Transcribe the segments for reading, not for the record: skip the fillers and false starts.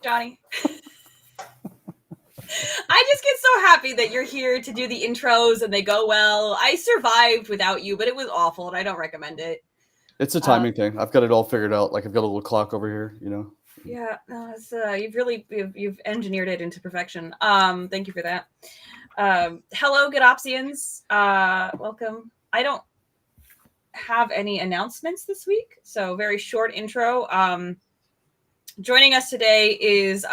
Jonny. I just get so happy that you're here to do the intros and they go well. I survived without you, but it was awful and I don't recommend it. It's a timing thing. I've got it all figured out. Like I've got a little clock over here, you know. Yeah, no, it's, you've engineered it into perfection. Thank you for that. Hello, GitOpsians. Welcome. I don't have any announcements this week, so very short intro. Joining us today is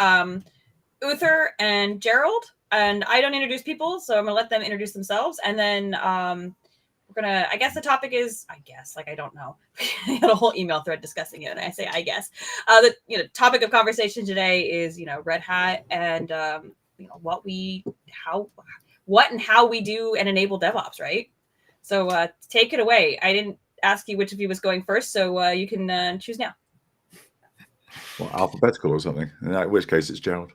Uther and Gerald, and I don't introduce people, so I'm gonna let them introduce themselves, and then we're gonna. I guess the topic is. I don't know. I had a whole email thread discussing it, and I say I guess. The topic of conversation today is Red Hat and what and how we do and enable DevOps, right? So take it away. I didn't ask you which of you was going first, so you can choose now. Well, alphabetical or something. In which case, it's Gerald.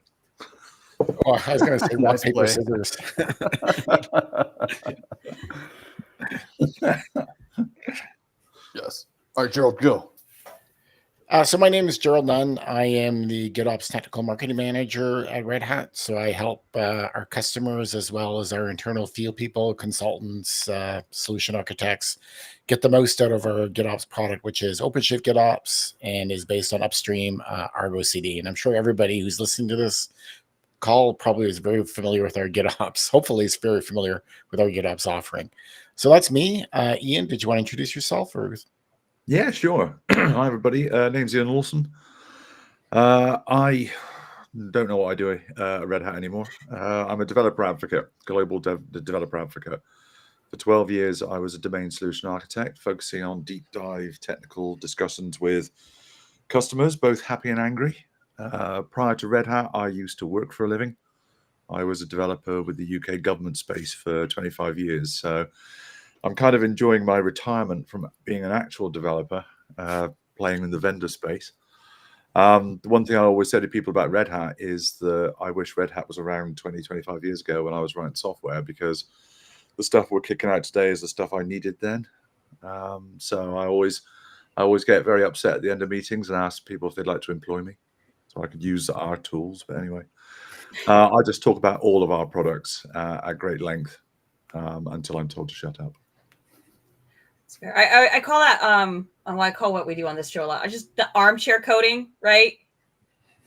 Oh, I was going to say rock, paper, scissors. Yes. All right, Gerald, go. So my name is Gerald Nunn. I am the GitOps Technical Marketing Manager at Red Hat. So I help our customers as well as our internal field people, consultants, solution architects get the most out of our GitOps product, which is OpenShift GitOps and is based on upstream Argo CD. And I'm sure everybody who's listening to this call probably is very familiar with our GitOps. Hopefully it's very familiar with our GitOps offering. So that's me. Ian, did you want to introduce yourself? Or? Yeah, sure. Hi, everybody. Name's Ian Lawson. I don't know what I do at Red Hat anymore. I'm a developer advocate, global developer advocate. For 12 years, I was a domain solution architect, focusing on deep dive technical discussions with customers, both happy and angry. Prior to Red Hat, I used to work for a living. I was a developer with the UK government space for 25 years. So I'm kind of enjoying my retirement from being an actual developer, playing in the vendor space. The one thing I always say to people about Red Hat is that I wish Red Hat was around 20, 25 years ago when I was writing software, because the stuff we're kicking out today is the stuff I needed then. So I always get very upset at the end of meetings and ask people if they'd like to employ me so I could use our tools. But anyway, I just talk about all of our products at great length until I'm told to shut up. I call that I call what we do on this show a lot. Just the armchair coding, right?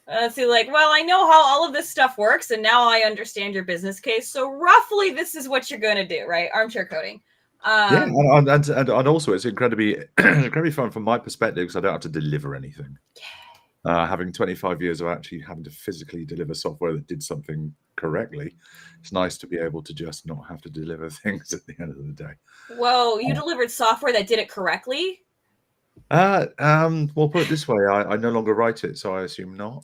So I know how all of this stuff works, and now I understand your business case. So roughly, this is what you're going to do, right? Armchair coding. Yeah, and also it's incredibly fun from my perspective because I don't have to deliver anything. Having 25 years of actually having to physically deliver software that did something correctly, it's nice to be able to just not have to deliver things at the end of the day. Well, you delivered software that did it correctly? Well, put it this way, I no longer write it, so I assume not.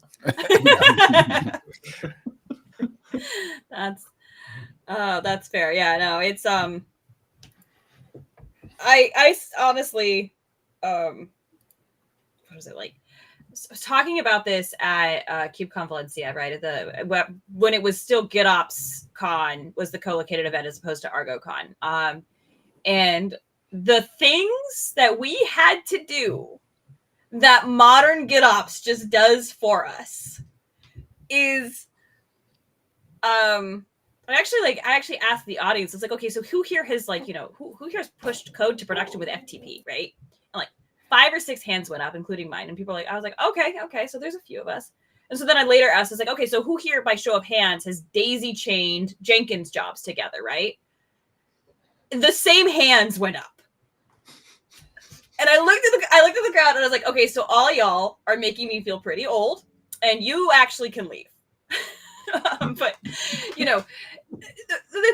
That's fair. Yeah, no, it's I honestly what was it like? I was talking about this at KubeCon Valencia, right? When it was still GitOps Con was the co-located event as opposed to ArgoCon. And the things that we had to do that modern GitOps just does for us is I actually asked the audience, it's like, okay, so who here has who here has pushed code to production with FTP, right? And 5 or 6 hands went up, including mine. And people were I was like, okay, so there's a few of us. And so then I later asked, I was like, okay, so who here by show of hands has daisy chained Jenkins jobs together, right? The same hands went up. And I looked at the crowd and I was like, okay, so all y'all are making me feel pretty old, and you actually can leave. But the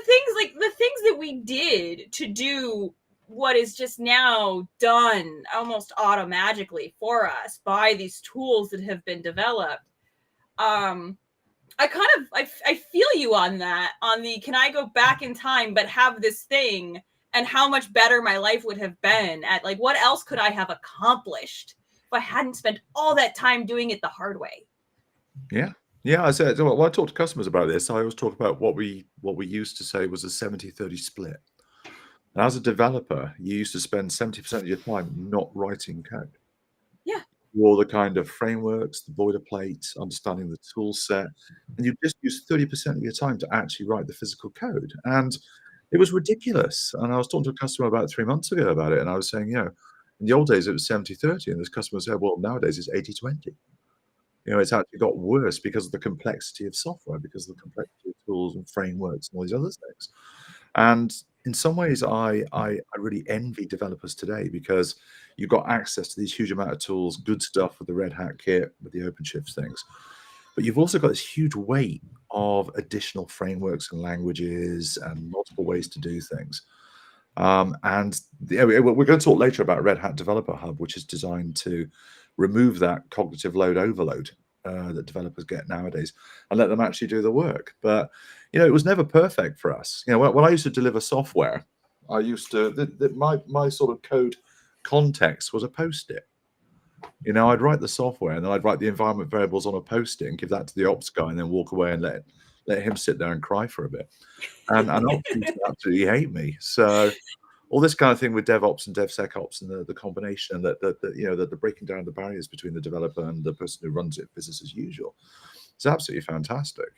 things that we did to do what is just now done almost automagically for us by these tools that have been developed. I feel you on that, on the, can I go back in time, but have this thing, and how much better my life would have been at what else could I have accomplished if I hadn't spent all that time doing it the hard way? Yeah. Yeah, I said, when I talk to customers about this, I always talk about what we used to say was a 70-30 split. And as a developer, you used to spend 70% of your time not writing code. Yeah. all the kind of frameworks, the boilerplate, understanding the tool set, and you just use 30% of your time to actually write the physical code. And it was ridiculous. And I was talking to a customer about 3 months ago about it, and I was saying, in the old days it was 70-30, and this customer said, well, nowadays it's 80-20. It's actually got worse because of the complexity of software, because of the complexity of tools and frameworks and all these other things. And in some ways, I really envy developers today because you've got access to these huge amount of tools, good stuff with the Red Hat kit, with the OpenShift things. But you've also got this huge weight of additional frameworks and languages and multiple ways to do things. And we're going to talk later about Red Hat Developer Hub, which is designed to remove that cognitive load overload that developers get nowadays and let them actually do the work. But, it was never perfect for us. When I used to deliver software, I used to, my sort of code context was a Post-it. I'd write the software and then I'd write the environment variables on a Post-it and give that to the ops guy and then walk away and let him sit there and cry for a bit. And ops used to absolutely hate me. So all this kind of thing with DevOps and DevSecOps and the combination and the breaking down of the barriers between the developer and the person who runs it, business as usual, it's absolutely fantastic.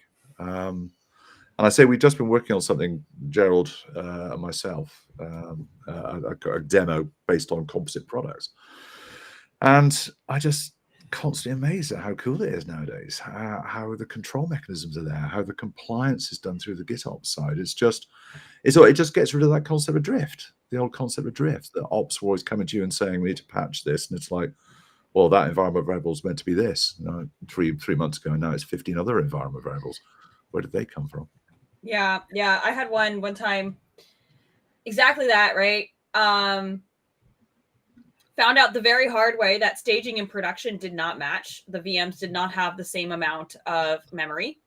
And I say we've just been working on something, Gerald and myself, a demo based on composite products. And I just constantly amazed at how cool it is nowadays, how the control mechanisms are there, how the compliance is done through the GitOps side. It just gets rid of that concept of drift, the old concept of drift, that ops were always coming to you and saying, we need to patch this. And it's like, well, that environment variable is meant to be this. 3 months ago, and now it's 15 other environment variables. Where did they come from? Yeah. I had one time, exactly that, right? Found out the very hard way that staging in production did not match. The VMs did not have the same amount of memory.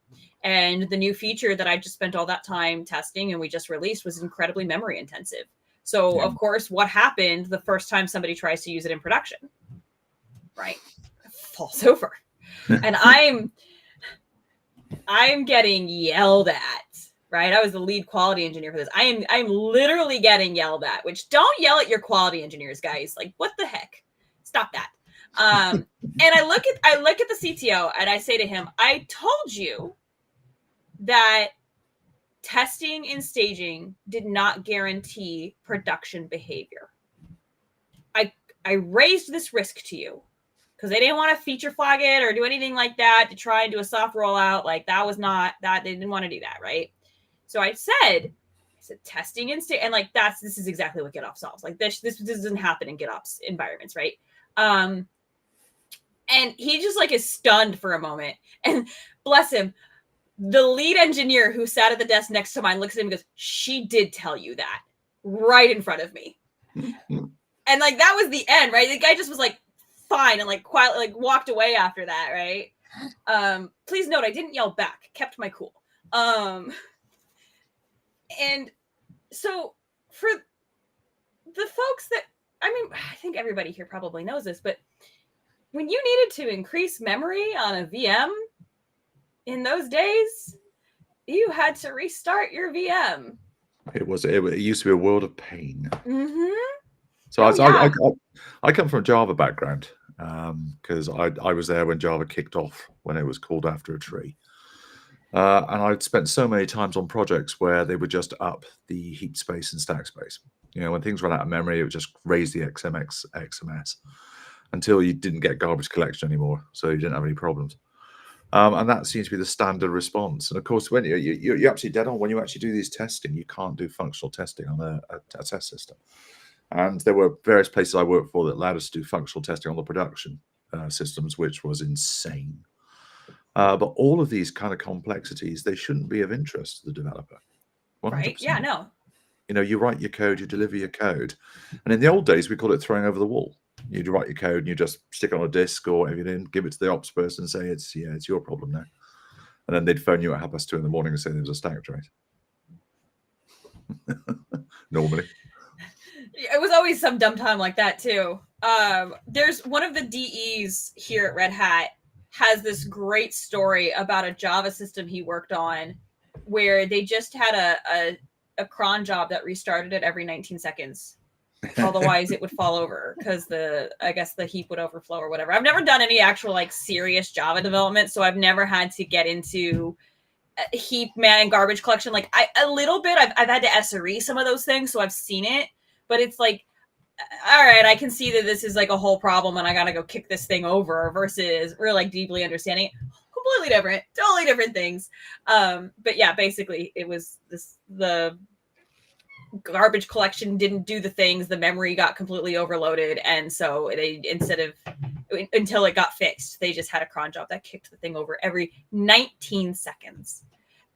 And the new feature that I just spent all that time testing and we just released was incredibly memory intensive. So, Of course, what happened the first time somebody tries to use it in production, right? It falls over. And I'm getting yelled at. Right, I was the lead quality engineer for this. I'm literally getting yelled at. Which, don't yell at your quality engineers, guys. Like, what the heck? Stop that. And I look at the CTO and I say to him, I told you that testing and staging did not guarantee production behavior. I raised this risk to you because they didn't want to feature flag it or do anything like that to try and do a soft rollout. Like, that was not that. They didn't want to do that, right? So I said testing and and like this is exactly what GitOps solves. Like this doesn't happen in GitOps environments, right? And he just like is stunned for a moment. And bless him, the lead engineer who sat at the desk next to mine looks at him and goes, "She did tell you that right in front of me." And like that was the end, right? The guy just was like fine and like quietly like walked away after that, right? Please note I didn't yell back, kept my cool. And so for the folks that, I think everybody here probably knows this, but when you needed to increase memory on a VM in those days, you had to restart your VM. It used to be a world of pain. Mm-hmm. So I come from a Java background because I was there when Java kicked off, when it was called after a tree. And I'd spent so many times on projects where they would just up the heap space and stack space. When things ran out of memory, it would just raise the XMS until you didn't get garbage collection anymore, so you didn't have any problems. And that seems to be the standard response. And of course, when you're absolutely dead on, when you actually do these testing, you can't do functional testing on a test system. And there were various places I worked for that allowed us to do functional testing on the production systems, which was insane. But all of these kind of complexities, they shouldn't be of interest to the developer. 100%. Right? Yeah, no. You write your code, you deliver your code. And in the old days, we called it throwing over the wall. You'd write your code and you just stick it on a disk or whatever you did, give it to the ops person and say, it's your problem now. And then they'd phone you at 2:30 in the morning and say there was a stack trace. Normally. It was always some dumb time like that too. There's one of the DEs here at Red Hat has this great story about a Java system he worked on where they just had a cron job that restarted it every 19 seconds. Otherwise, it would fall over because I guess the heap would overflow or whatever. I've never done any actual like serious Java development, so I've never had to get into heap man and garbage collection. Like a little bit, I've had to SRE some of those things, so I've seen it. But it's like, all right, I can see that this is like a whole problem, and I gotta go kick this thing over. Versus we're like deeply understanding it. Completely different, totally different things. But yeah, basically, it was the garbage collection didn't do the things, the memory got completely overloaded, and so they until it got fixed, they just had a cron job that kicked the thing over every 19 seconds.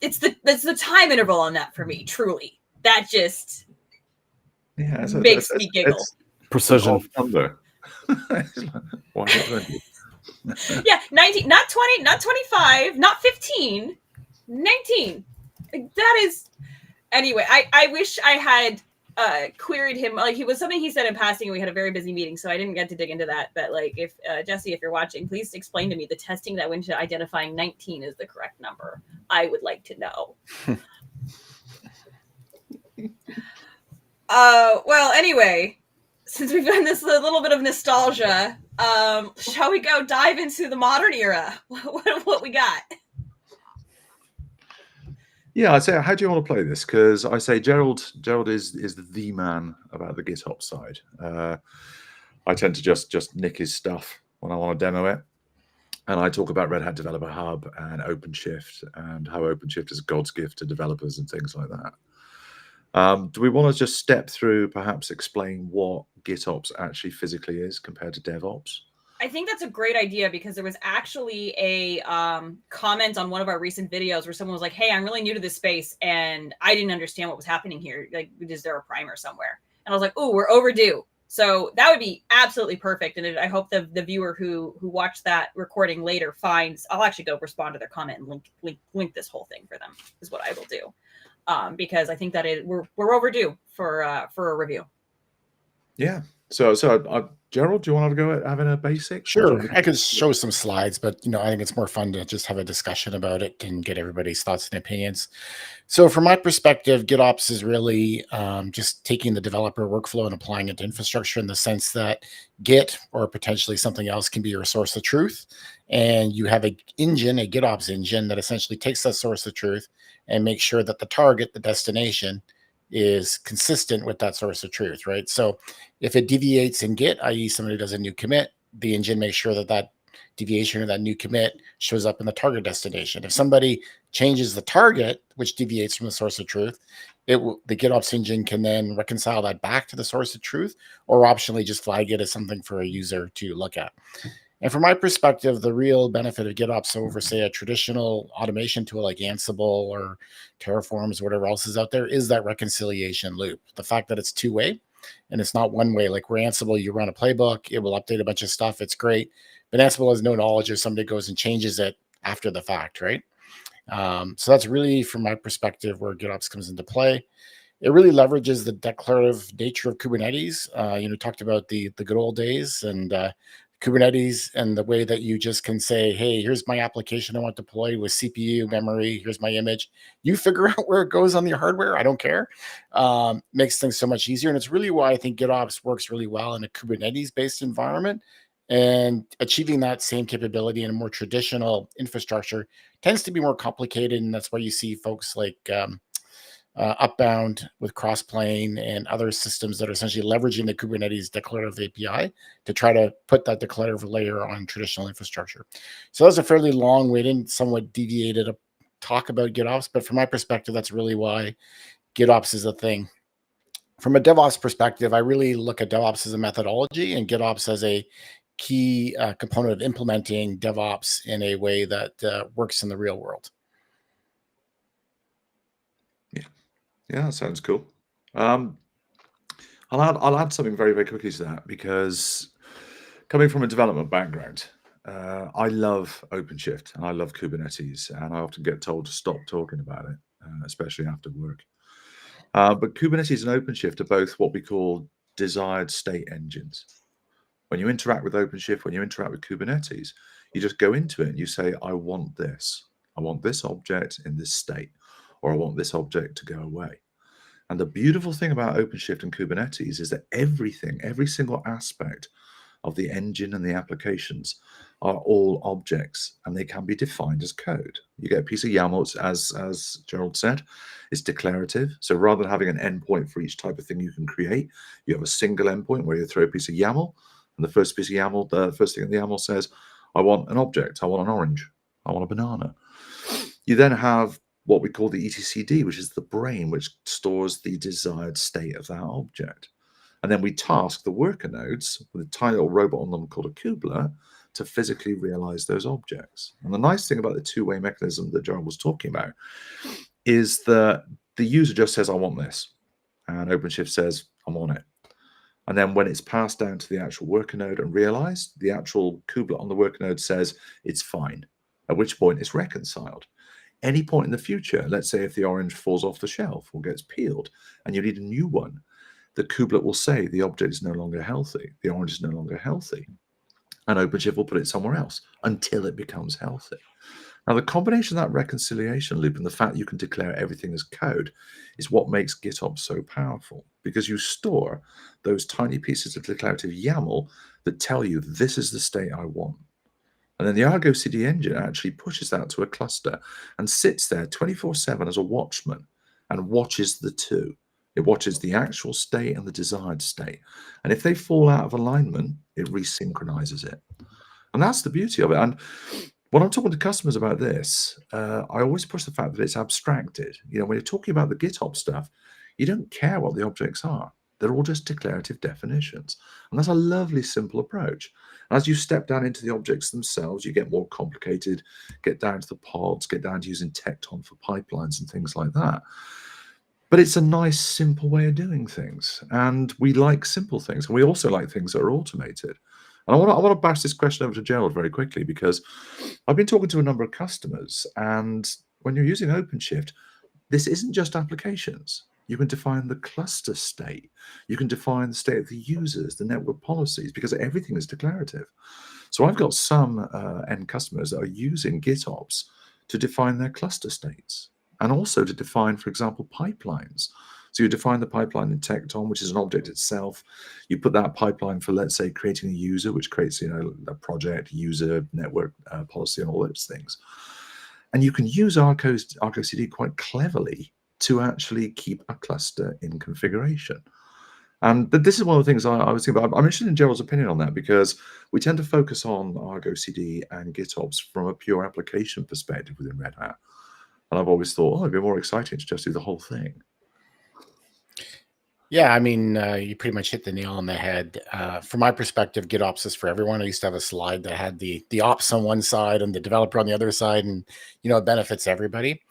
It's the time interval on that for me, truly. That just makes me giggle. Precision. Number. Why Yeah, 19, not 20, not 25, not 15, 19. That is... Anyway, I wish I had queried him. Like, it was something he said in passing, and we had a very busy meeting, so I didn't get to dig into that. But like, if Jesse, if you're watching, please explain to me the testing that went into identifying 19 is the correct number. I would like to know. Well, anyway, since we've done this a little bit of nostalgia, shall we go dive into the modern era? What we got? Yeah, I'd say, how do you want to play this? Because I say Gerald is the man about the GitOps side. I tend to just nick his stuff when I want to demo it. And I talk about Red Hat Developer Hub and OpenShift and how OpenShift is God's gift to developers and things like that. Do we want to just step through, perhaps explain what GitOps actually physically is compared to DevOps? I think that's a great idea, because there was actually a comment on one of our recent videos where someone was like, hey, I'm really new to this space and I didn't understand what was happening here. Like, is there a primer somewhere? And I was like, oh, we're overdue. So that would be absolutely perfect. And I hope the viewer who watched that recording later finds, I'll actually go respond to their comment and link this whole thing for them, is what I will do. Because I think that we're overdue for a review. Yeah. So Gerald, do you want to go at having a basic? Sure, I could show some slides, but I think it's more fun to just have a discussion about it and get everybody's thoughts and opinions. So from my perspective, GitOps is really just taking the developer workflow and applying it to infrastructure, in the sense that Git or potentially something else can be your source of truth. And you have a GitOps engine that essentially takes that source of truth and makes sure that the target, the destination, is consistent with that source of truth, right? So if it deviates in Git, i.e. somebody does a new commit, the engine makes sure that that deviation or that new commit shows up in the target destination. If somebody changes the target, which deviates from the source of truth, the GitOps engine can then reconcile that back to the source of truth, or optionally just flag it as something for a user to look at. And from my perspective, the real benefit of GitOps over, say, a traditional automation tool like Ansible or Terraforms or whatever else is out there is that reconciliation loop. The fact that it's two-way and it's not one way. Like where Ansible, you run a playbook, it will update a bunch of stuff. It's great. But Ansible has no knowledge if somebody goes and changes it after the fact, right? So that's really, from my perspective, where GitOps comes into play. It really leverages the declarative nature of Kubernetes. Talked about the good old days and Kubernetes, and the way that you just can say, hey, here's my application I want to deploy with CPU, memory, here's my image. You figure out where it goes on your hardware. I don't care. Makes things so much easier. And it's really why I think GitOps works really well in a Kubernetes-based environment. And achieving that same capability in a more traditional infrastructure tends to be more complicated. And that's why you see folks like Upbound with Crossplane and other systems that are essentially leveraging the Kubernetes declarative API to try to put that declarative layer on traditional infrastructure. So that's a fairly long-winded, somewhat deviated talk about GitOps, but from my perspective, that's really why GitOps is a thing. From a DevOps perspective, I really look at DevOps as a methodology and GitOps as a key component of implementing DevOps in a way that works in the real world. Yeah, that sounds cool. I'll add something very, very quickly to that, because coming from a development background, I love OpenShift and I love Kubernetes, and I often get told to stop talking about it, especially after work. But Kubernetes and OpenShift are both what we call desired state engines. When you interact with OpenShift, when you interact with Kubernetes, you just go into it and you say, I want this. I want this object in this state, or I want this object to go away. And the beautiful thing about OpenShift and Kubernetes is that everything, every single aspect of the engine and the applications are all objects, and they can be defined as code. You get a piece of YAML, as Gerald said, it's declarative. So rather than having an endpoint for each type of thing you can create, you have a single endpoint where you throw a piece of YAML, and the first piece of YAML, the first thing in the YAML says, I want an object, I want an orange, I want a banana. You then have what we call the etcd, which is the brain, which stores the desired state of that object. And then we task the worker nodes with a tiny little robot on them called a kubelet to physically realize those objects. And the nice thing about the two-way mechanism that Gerald was talking about is that the user just says, I want this. And OpenShift says, I'm on it. And then when it's passed down to the actual worker node and realized, the actual kubelet on the worker node says it's fine, at which point it's reconciled. Any point in the future, let's say if the orange falls off the shelf or gets peeled and you need a new one, the kubelet will say the object is no longer healthy, the orange is no longer healthy, and OpenShift will put it somewhere else until it becomes healthy. Now, the combination of that reconciliation loop and the fact you can declare everything as code is what makes GitOps so powerful, because you store those tiny pieces of declarative YAML that tell you this is the state I want. And then the Argo CD engine actually pushes that to a cluster and sits there 24/7 as a watchman and watches the two. It watches the actual state and the desired state. And if they fall out of alignment, it resynchronizes it. And that's the beauty of it. And when I'm talking to customers about this, I always push the fact that it's abstracted. You know, when you're talking about the GitOps stuff, you don't care what the objects are. They're all just declarative definitions. And that's a lovely, simple approach. And as you step down into the objects themselves, you get more complicated, get down to the pods, get down to using Tecton for pipelines and things like that. But it's a nice, simple way of doing things. And we like simple things. And we also like things that are automated. And I want to bash this question over to Gerald very quickly, because I've been talking to a number of customers. And when you're using OpenShift, this isn't just applications. You can define the cluster state. You can define the state of the users, the network policies, because everything is declarative. So I've got some end customers that are using GitOps to define their cluster states, and also to define, for example, pipelines. So you define the pipeline in Tecton, which is an object itself. You put that pipeline for, let's say, creating a user, which creates, you know, a project, user, network policy, and all those things. And you can use Argo CD quite cleverly to actually keep a cluster in configuration. And this is one of the things I was thinking about. I'm interested in Gerald's opinion on that, because we tend to focus on Argo CD and GitOps from a pure application perspective within Red Hat. And I've always thought, it'd be more exciting to just do the whole thing. Yeah, I mean, you pretty much hit the nail on the head. From my perspective, GitOps is for everyone. I used to have a slide that had the ops on one side and the developer on the other side, and it benefits everybody.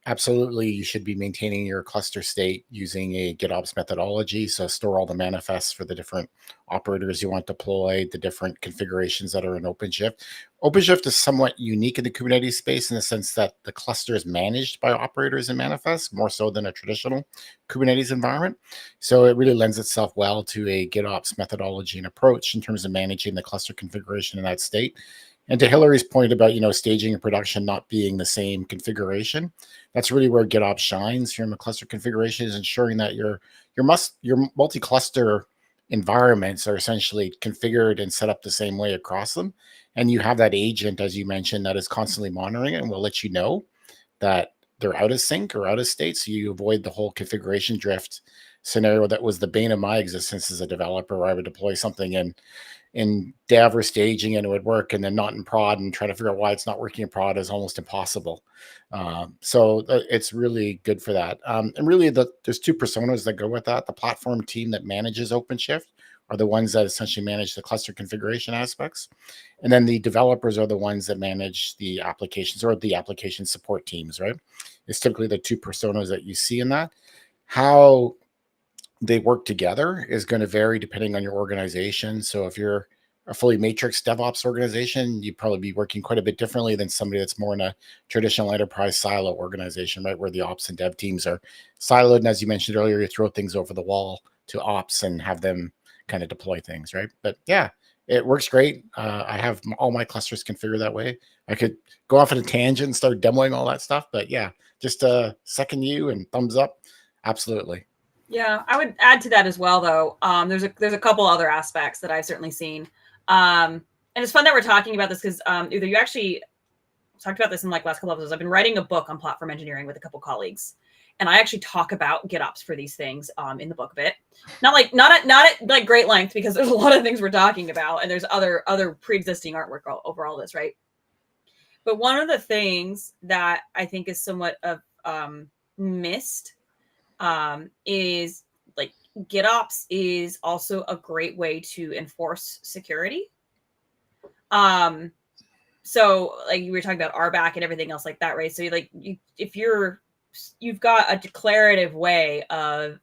Absolutely, you should be maintaining your cluster state using a GitOps methodology. So store all the manifests for the different operators you want deployed, the different configurations that are in OpenShift. OpenShift is somewhat unique in the Kubernetes space in the sense that the cluster is managed by operators and manifests, more so than a traditional Kubernetes environment. So it really lends itself well to a GitOps methodology and approach in terms of managing the cluster configuration in that state. And to Hillary's point about, staging and production not being the same configuration, that's really where GitOps shines from a cluster configuration, is ensuring that your multi-cluster environments are essentially configured and set up the same way across them. And you have that agent, as you mentioned, that is constantly monitoring it and will let you know that they're out of sync or out of state. So you avoid the whole configuration drift scenario that was the bane of my existence as a developer, where I would deploy something in dev or staging and it would work, and then not in prod, and try to figure out why it's not working in prod is almost impossible. So it's really good for that. And really there's two personas that go with that. The platform team that manages OpenShift are the ones that essentially manage the cluster configuration aspects. And then the developers are the ones that manage the applications, or the application support teams, right? It's typically the two personas that you see in that. How they work together is going to vary depending on your organization. So if you're a fully matrix DevOps organization, you'd probably be working quite a bit differently than somebody that's more in a traditional enterprise silo organization, right? Where the ops and dev teams are siloed. And as you mentioned earlier, you throw things over the wall to ops and have them kind of deploy things, right? But yeah, it works great. I have all my clusters configured that way. I could go off on a tangent and start demoing all that stuff, but yeah, just second you and thumbs up. Absolutely. Yeah, I would add to that as well, though. There's a couple other aspects that I've certainly seen, and it's fun that we're talking about this because either you actually talked about this in like last couple episodes. I've been writing a book on platform engineering with a couple colleagues, and I actually talk about GitOps for these things in the book a bit. Not at like great length because there's a lot of things we're talking about, and there's other pre-existing artwork over all this, right? But one of the things that I think is somewhat of missed is like GitOps is also a great way to enforce security. So like you were talking about RBAC and everything else like that, right? So if you've got a declarative way of,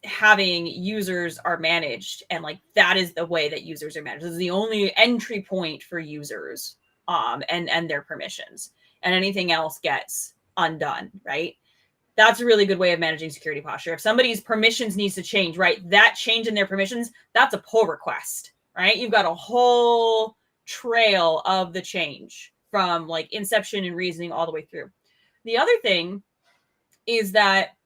having users are managed, and like that is the way that users are managed. This is the only entry point for users, and their permissions, and anything else gets undone, right? That's a really good way of managing security posture. If somebody's permissions needs to change, right? That change in their permissions, that's a pull request, right? You've got a whole trail of the change from like inception and reasoning all the way through. The other thing is that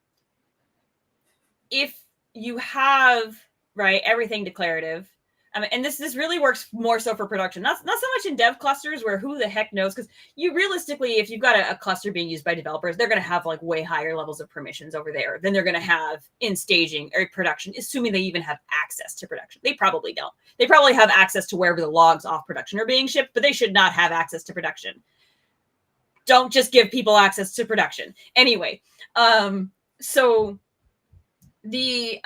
if you have, right, everything declarative, and this really works more so for production, not so much in dev clusters where who the heck knows, because you realistically, if you've got a cluster being used by developers, they're going to have like way higher levels of permissions over there than they're going to have in staging or production, assuming they even have access to production. They probably don't. They probably have access to wherever the logs off production are being shipped, but they should not have access to production. Don't just give people access to production. Anyway, so the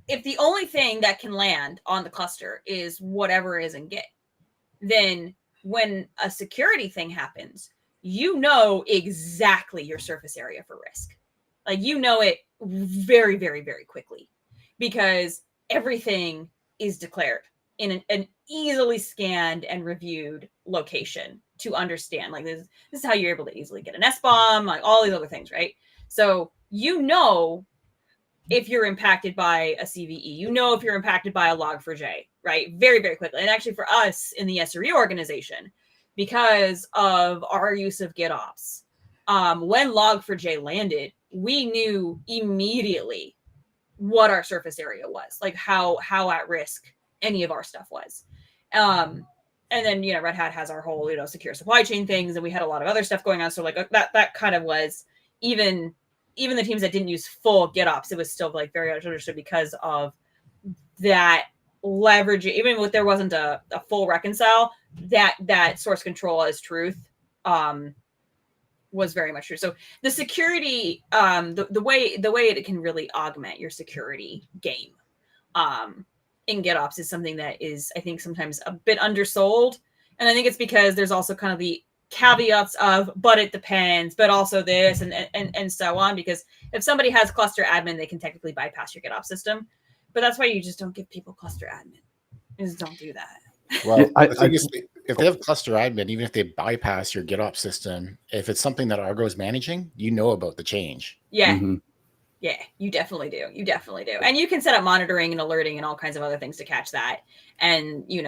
if the only thing that can land on the cluster is whatever is in Git, then when a security thing happens, you know exactly your surface area for risk. Like you know it very, very, very quickly because everything is declared in an easily scanned and reviewed location to understand. Like this is how you're able to easily get an SBOM, like all these other things, right? So you know if you're impacted by a CVE, you know if you're impacted by a log4j, right? Very, very quickly. And actually for us in the SRE organization, because of our use of GitOps, when log4j landed, we knew immediately what our surface area was, like how at risk any of our stuff was. And then, Red Hat has our whole, secure supply chain things, and we had a lot of other stuff going on. So like that kind of was even the teams that didn't use full GitOps, it was still like very much understood because of that leverage. Even if there wasn't a full reconcile, that source control as truth was very much true. So the security, the way it can really augment your security game in GitOps is something that is, I think, sometimes a bit undersold. And I think it's because there's also kind of the caveats of, but it depends, but also this and so on. Because if somebody has cluster admin, they can technically bypass your GitOps system. But that's why you just don't give people cluster admin. You just don't do that. Well, yeah, the thing is, if they have cluster admin, even if they bypass your GitOps system, if it's something that Argo is managing, you know about the change. Yeah. Mm-hmm. Yeah, you definitely do. You definitely do. And you can set up monitoring and alerting and all kinds of other things to catch that. And, you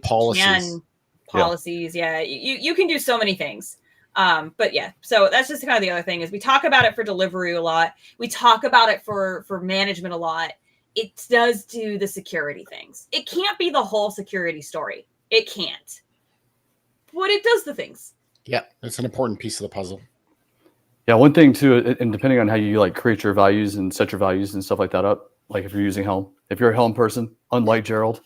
policies. Yeah. You can do so many things. But yeah, so that's just kind of the other thing is we talk about it for delivery a lot. We talk about it for management a lot. It does do the security things. It can't be the whole security story. It can't. But it does the things. Yeah, it's an important piece of the puzzle. Yeah, one thing too, and depending on how you like create your values and set your values and stuff like that up, like if you're using Helm, if you're a Helm person, unlike Gerald,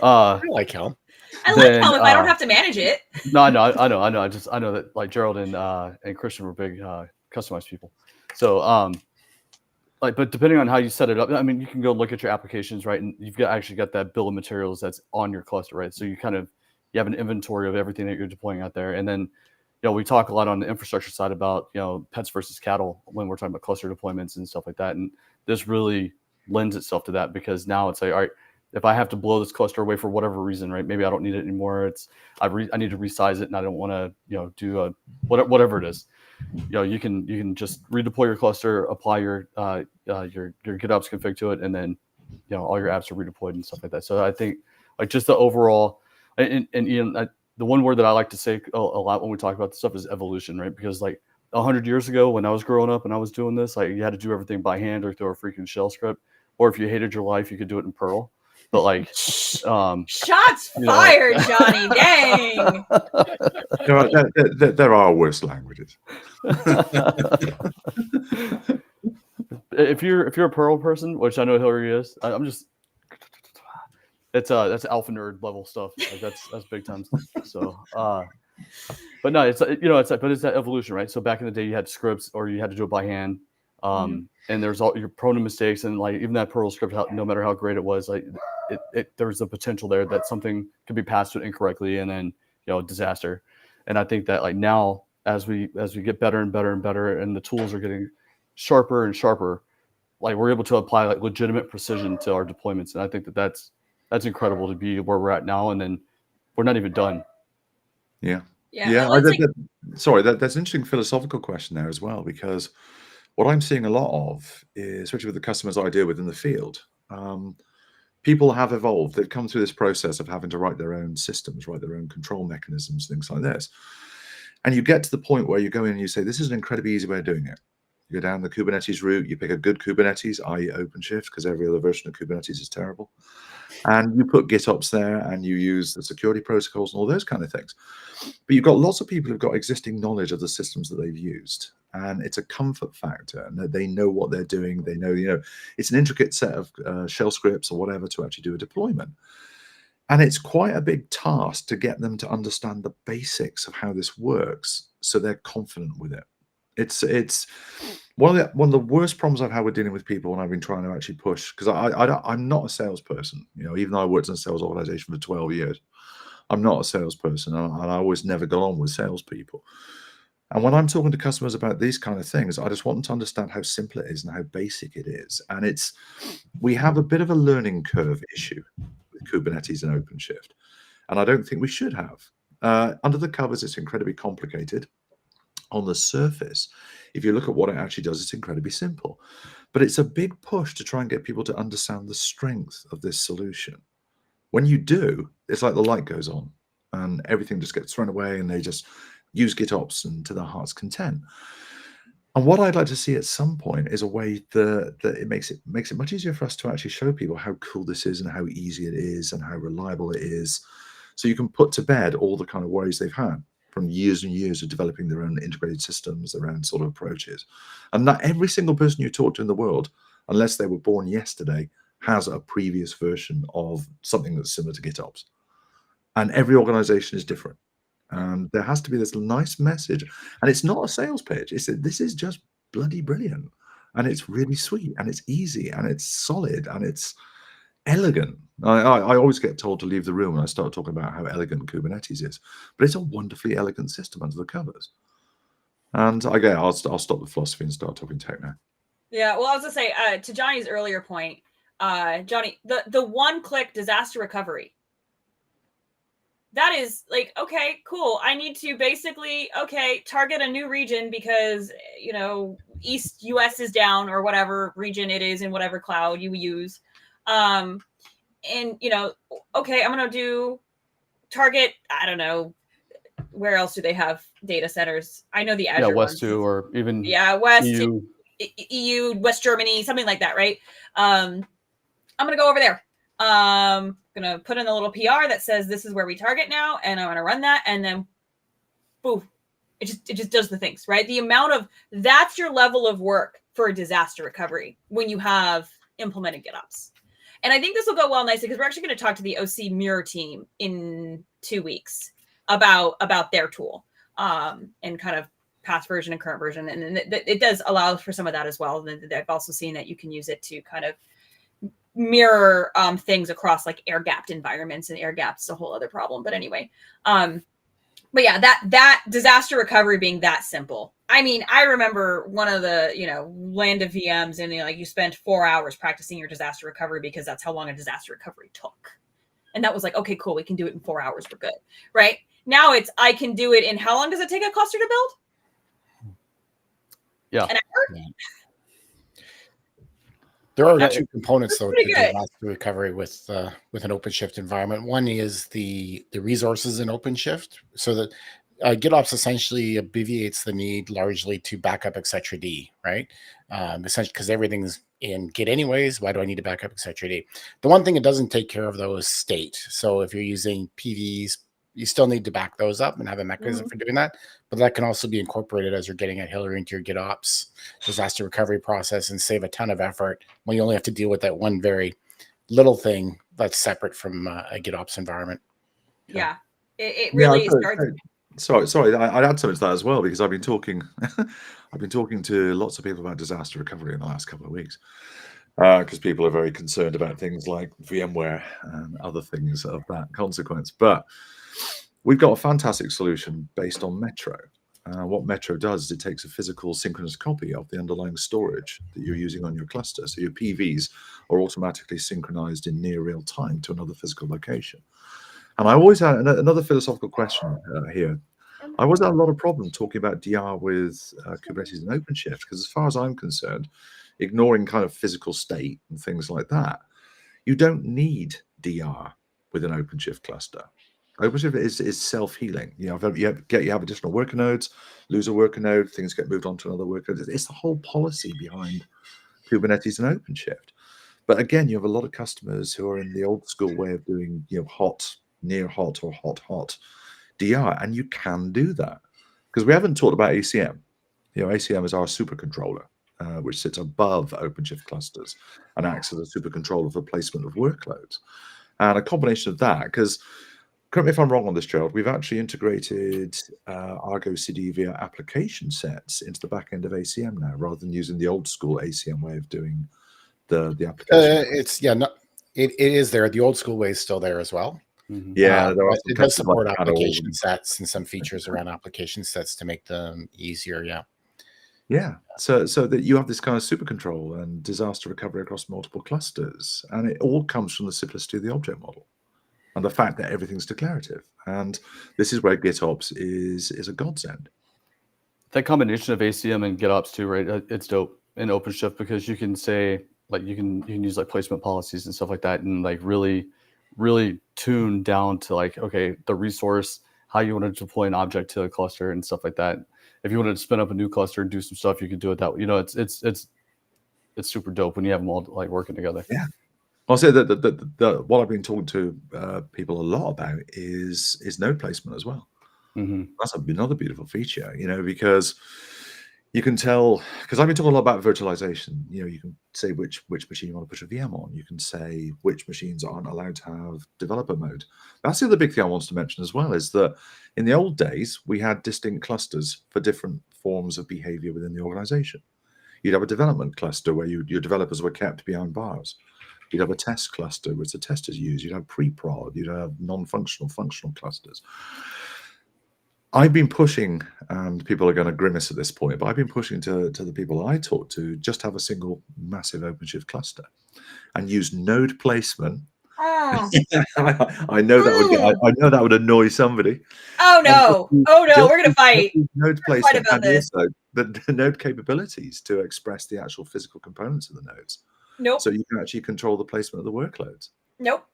I like Helm. I like Helm if I don't have to manage it. No, I know. I know that like Gerald and Christian were big customized people. So but depending on how you set it up, I mean, you can go look at your applications, right? And you've actually got that bill of materials that's on your cluster, right? So you have an inventory of everything that you're deploying out there. And then, we talk a lot on the infrastructure side about, pets versus cattle when we're talking about cluster deployments and stuff like that. And this really lends itself to that because now it's like, all right, if I have to blow this cluster away for whatever reason, right? Maybe I don't need it anymore. I need to resize it and I don't want to, do whatever it is. You can just redeploy your cluster, apply your GitOps config to it, and then all your apps are redeployed and stuff like that. So I think like just the overall, and Ian, the one word that I like to say a lot when we talk about this stuff is evolution, right? Because like 100 years ago when I was growing up and I was doing this, like you had to do everything by hand or through a freaking shell script, or if you hated your life, you could do it in Perl. But like, shots fired, Jonny. Dang. There are worse languages. If you're a Perl person, which I know Hilliary is, I'm just that's alpha nerd level stuff. Like that's big time stuff. So, but no, it's but it's that evolution, right? So back in the day, you had scripts or you had to do it by hand, and there's you're prone to mistakes, and like even that Perl script, no matter how great it was, like there's a potential there that something could be passed to it incorrectly, and then disaster. And I think that like now as we get better and better and better, and the tools are getting sharper and sharper, like we're able to apply like legitimate precision to our deployments, and I think that that's incredible to be where we're at now, and then we're not even done. Yeah. That's an interesting philosophical question there as well, because what I'm seeing a lot of is, especially with the customers I deal with in the field, people have evolved. They've come through this process of having to write their own systems, write their own control mechanisms, things like this. And you get to the point where you go in and you say, this is an incredibly easy way of doing it. You go down the Kubernetes route, you pick a good Kubernetes, i.e. OpenShift, because every other version of Kubernetes is terrible. And you put GitOps there and you use the security protocols and all those kind of things. But you've got lots of people who've got existing knowledge of the systems that they've used. And it's a comfort factor, and they know what they're doing. They know, it's an intricate set of shell scripts or whatever to actually do a deployment. And it's quite a big task to get them to understand the basics of how this works so they're confident with it. It's one of the worst problems I've had with dealing with people when I've been trying to actually push, because I'm not a salesperson. Even though I worked in a sales organization for 12 years, I'm not a salesperson, and I always never go on with salespeople. And when I'm talking to customers about these kind of things, I just want them to understand how simple it is and how basic it is. And we have a bit of a learning curve issue with Kubernetes and OpenShift, and I don't think we should have. Under the covers, it's incredibly complicated. On the surface, if you look at what it actually does, it's incredibly simple. But it's a big push to try and get people to understand the strength of this solution. When you do, it's like the light goes on and everything just gets thrown away, and they just use GitOps and to their heart's content. And what I'd like to see at some point is a way that it makes it much easier for us to actually show people how cool this is and how easy it is and how reliable it is. So you can put to bed all the kind of worries they've had from years and years of developing their own integrated systems, their own sort of approaches. And not every single person you talk to in the world, unless they were born yesterday, has a previous version of something that's similar to GitOps. And every organization is different. And there has to be this nice message. And it's not a sales pitch. It's that this is just bloody brilliant. And it's really sweet, and it's easy, and it's solid, and it's elegant. I always get told to leave the room when I start talking about how elegant Kubernetes is, but it's a wonderfully elegant system under the covers. And again, I'll stop the philosophy and start talking tech now. Yeah, well, I was gonna say to Jonny's earlier point, Jonny, the one-click disaster recovery. That is like, okay, cool. I need to basically, target a new region because, East US is down, or whatever region it is in whatever cloud you use. And, I'm going to target, I don't know, where else do they have data centers? I know the Azure West ones. 2 or even West EU, West Germany, something like that, right? I'm going to go over there. I'm going to put in a little PR that says this is where we target now, and I'm going to run that, and then boom, it just does the things, right? The amount of, that's your level of work for a disaster recovery when you have implemented GitOps. And I think this will go well nicely because we're actually going to talk to the OC Mirror team in 2 weeks about their tool and kind of past version and current version. And it does allow for some of that as well. And I've also seen that you can use it to kind of mirror things across like air-gapped environments, and air-gapped is a whole other problem. But anyway, but yeah, that disaster recovery being that simple. I mean, I remember one of the, land of VMs, and you spent 4 hours practicing your disaster recovery because that's how long a disaster recovery took. And that was like, okay, cool, we can do it in 4 hours, we're good, right? Now I can do it in, how long does it take a cluster to build? Yeah. An hour? There are Yeah, two components, though, to pretty good. disaster recovery with an OpenShift environment. One is the resources in OpenShift, so that GitOps essentially obviates the need largely to backup etc. D, right? Essentially, because everything's in Git anyways. Why do I need to back up etc. D? The one thing it doesn't take care of, though, is state. So if you're using PVs, you still need to back those up and have a mechanism for doing that. But that can also be incorporated as you're getting at Hilliary into your GitOps disaster recovery process and save a ton of effort when you only have to deal with that one very little thing that's separate from a GitOps environment. Yeah, it really starts. Sorry. I'd add something to that as well, because I've been talking to lots of people about disaster recovery in the last couple of weeks, because people are very concerned about things like VMware and other things of that consequence. But we've got a fantastic solution based on Metro. What Metro does is it takes a physical synchronous copy of the underlying storage that you're using on your cluster. So your PVs are automatically synchronized in near real time to another physical location. And I always had another philosophical question here. I always had a lot of problem talking about DR with Kubernetes and OpenShift, because as far as I'm concerned, ignoring kind of physical state and things like that, you don't need DR with an OpenShift cluster. OpenShift is self-healing. You have additional worker nodes, lose a worker node, things get moved on to another worker node. It's the whole policy behind Kubernetes and OpenShift. But again, you have a lot of customers who are in the old school way of doing hot, near hot, or hot DR, and you can do that because we haven't talked about ACM. ACM is our supercontroller, which sits above OpenShift clusters and acts as a supercontroller for placement of workloads. And a combination of that, because correct me if I'm wrong on this, Gerald, we've actually integrated Argo CD via application sets into the back end of ACM now, rather than using the old school ACM way of doing the application. It is there. The old school way is still there as well. Yeah, it does support application sets and some features around application sets to make them easier. Yeah. So that you have this kind of super control and disaster recovery across multiple clusters, and it all comes from the simplicity of the object model and the fact that everything's declarative. And this is where GitOps is a godsend. That combination of ACM and GitOps too, right? It's dope in OpenShift because you can say you can use placement policies and stuff like that, and really tune down to okay, the resource, how you want to deploy an object to a cluster and stuff like that. If you wanted to spin up a new cluster and do some stuff, you could do it that way. It's super dope when you have them all working together. Yeah. I'll say that what I've been talking to people a lot about is node placement as well. That's another beautiful feature, because you can tell, because I've been talking a lot about virtualization. You can say which machine you want to push a VM on. You can say which machines aren't allowed to have developer mode. That's the other big thing I wanted to mention as well, is that in the old days, we had distinct clusters for different forms of behavior within the organization. You'd have a development cluster where your developers were kept behind bars. You'd have a test cluster which the testers use. You'd have pre-prod. You'd have non-functional, functional clusters. I've been pushing, and people are going to grimace at this point, but I've been pushing to the people I talk to just have a single massive OpenShift cluster and use node placement. Oh. I know that would annoy somebody. Oh no! We're gonna fight. Node placement and also the node capabilities to express the actual physical components of the nodes. Nope. So you can actually control the placement of the workloads. Nope.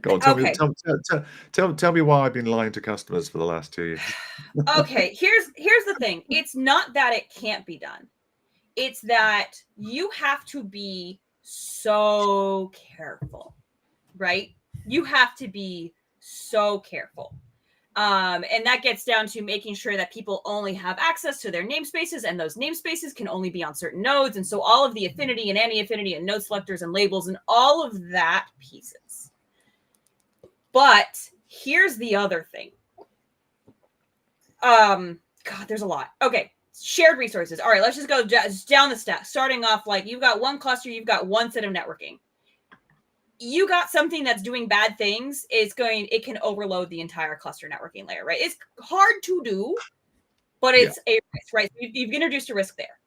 Go on, tell me why I've been lying to customers for the last 2 years. Okay, here's the thing. It's not that it can't be done. It's that you have to be so careful, right? You have to be so careful. And that gets down to making sure that people only have access to their namespaces, and those namespaces can only be on certain nodes. And so all of the affinity and anti-affinity and node selectors and labels and all of that pieces. But here's the other thing. God, there's a lot. Okay, shared resources. All right, let's just go down the steps. Starting off, you've got one cluster, you've got one set of networking. You got something that's doing bad things, it can overload the entire cluster networking layer, right? It's hard to do, but it's a risk, right? So you've introduced a risk there.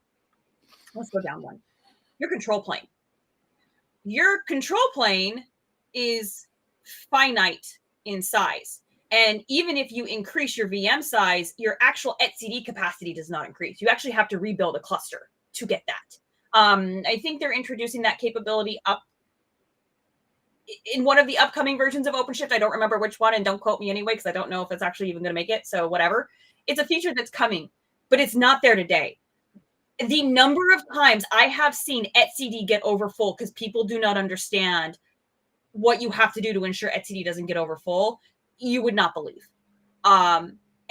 Let's go down one. Your control plane. Your control plane is finite in size. And even if you increase your VM size, your actual etcd capacity does not increase. You actually have to rebuild a cluster to get that. I think they're introducing that capability up in one of the upcoming versions of OpenShift. I don't remember which one, and don't quote me anyway, because I don't know if it's actually even going to make it. So whatever. It's a feature that's coming, but it's not there today. The number of times I have seen etcd get over full because people do not understand what you have to do to ensure etcd doesn't get over full, you would not believe.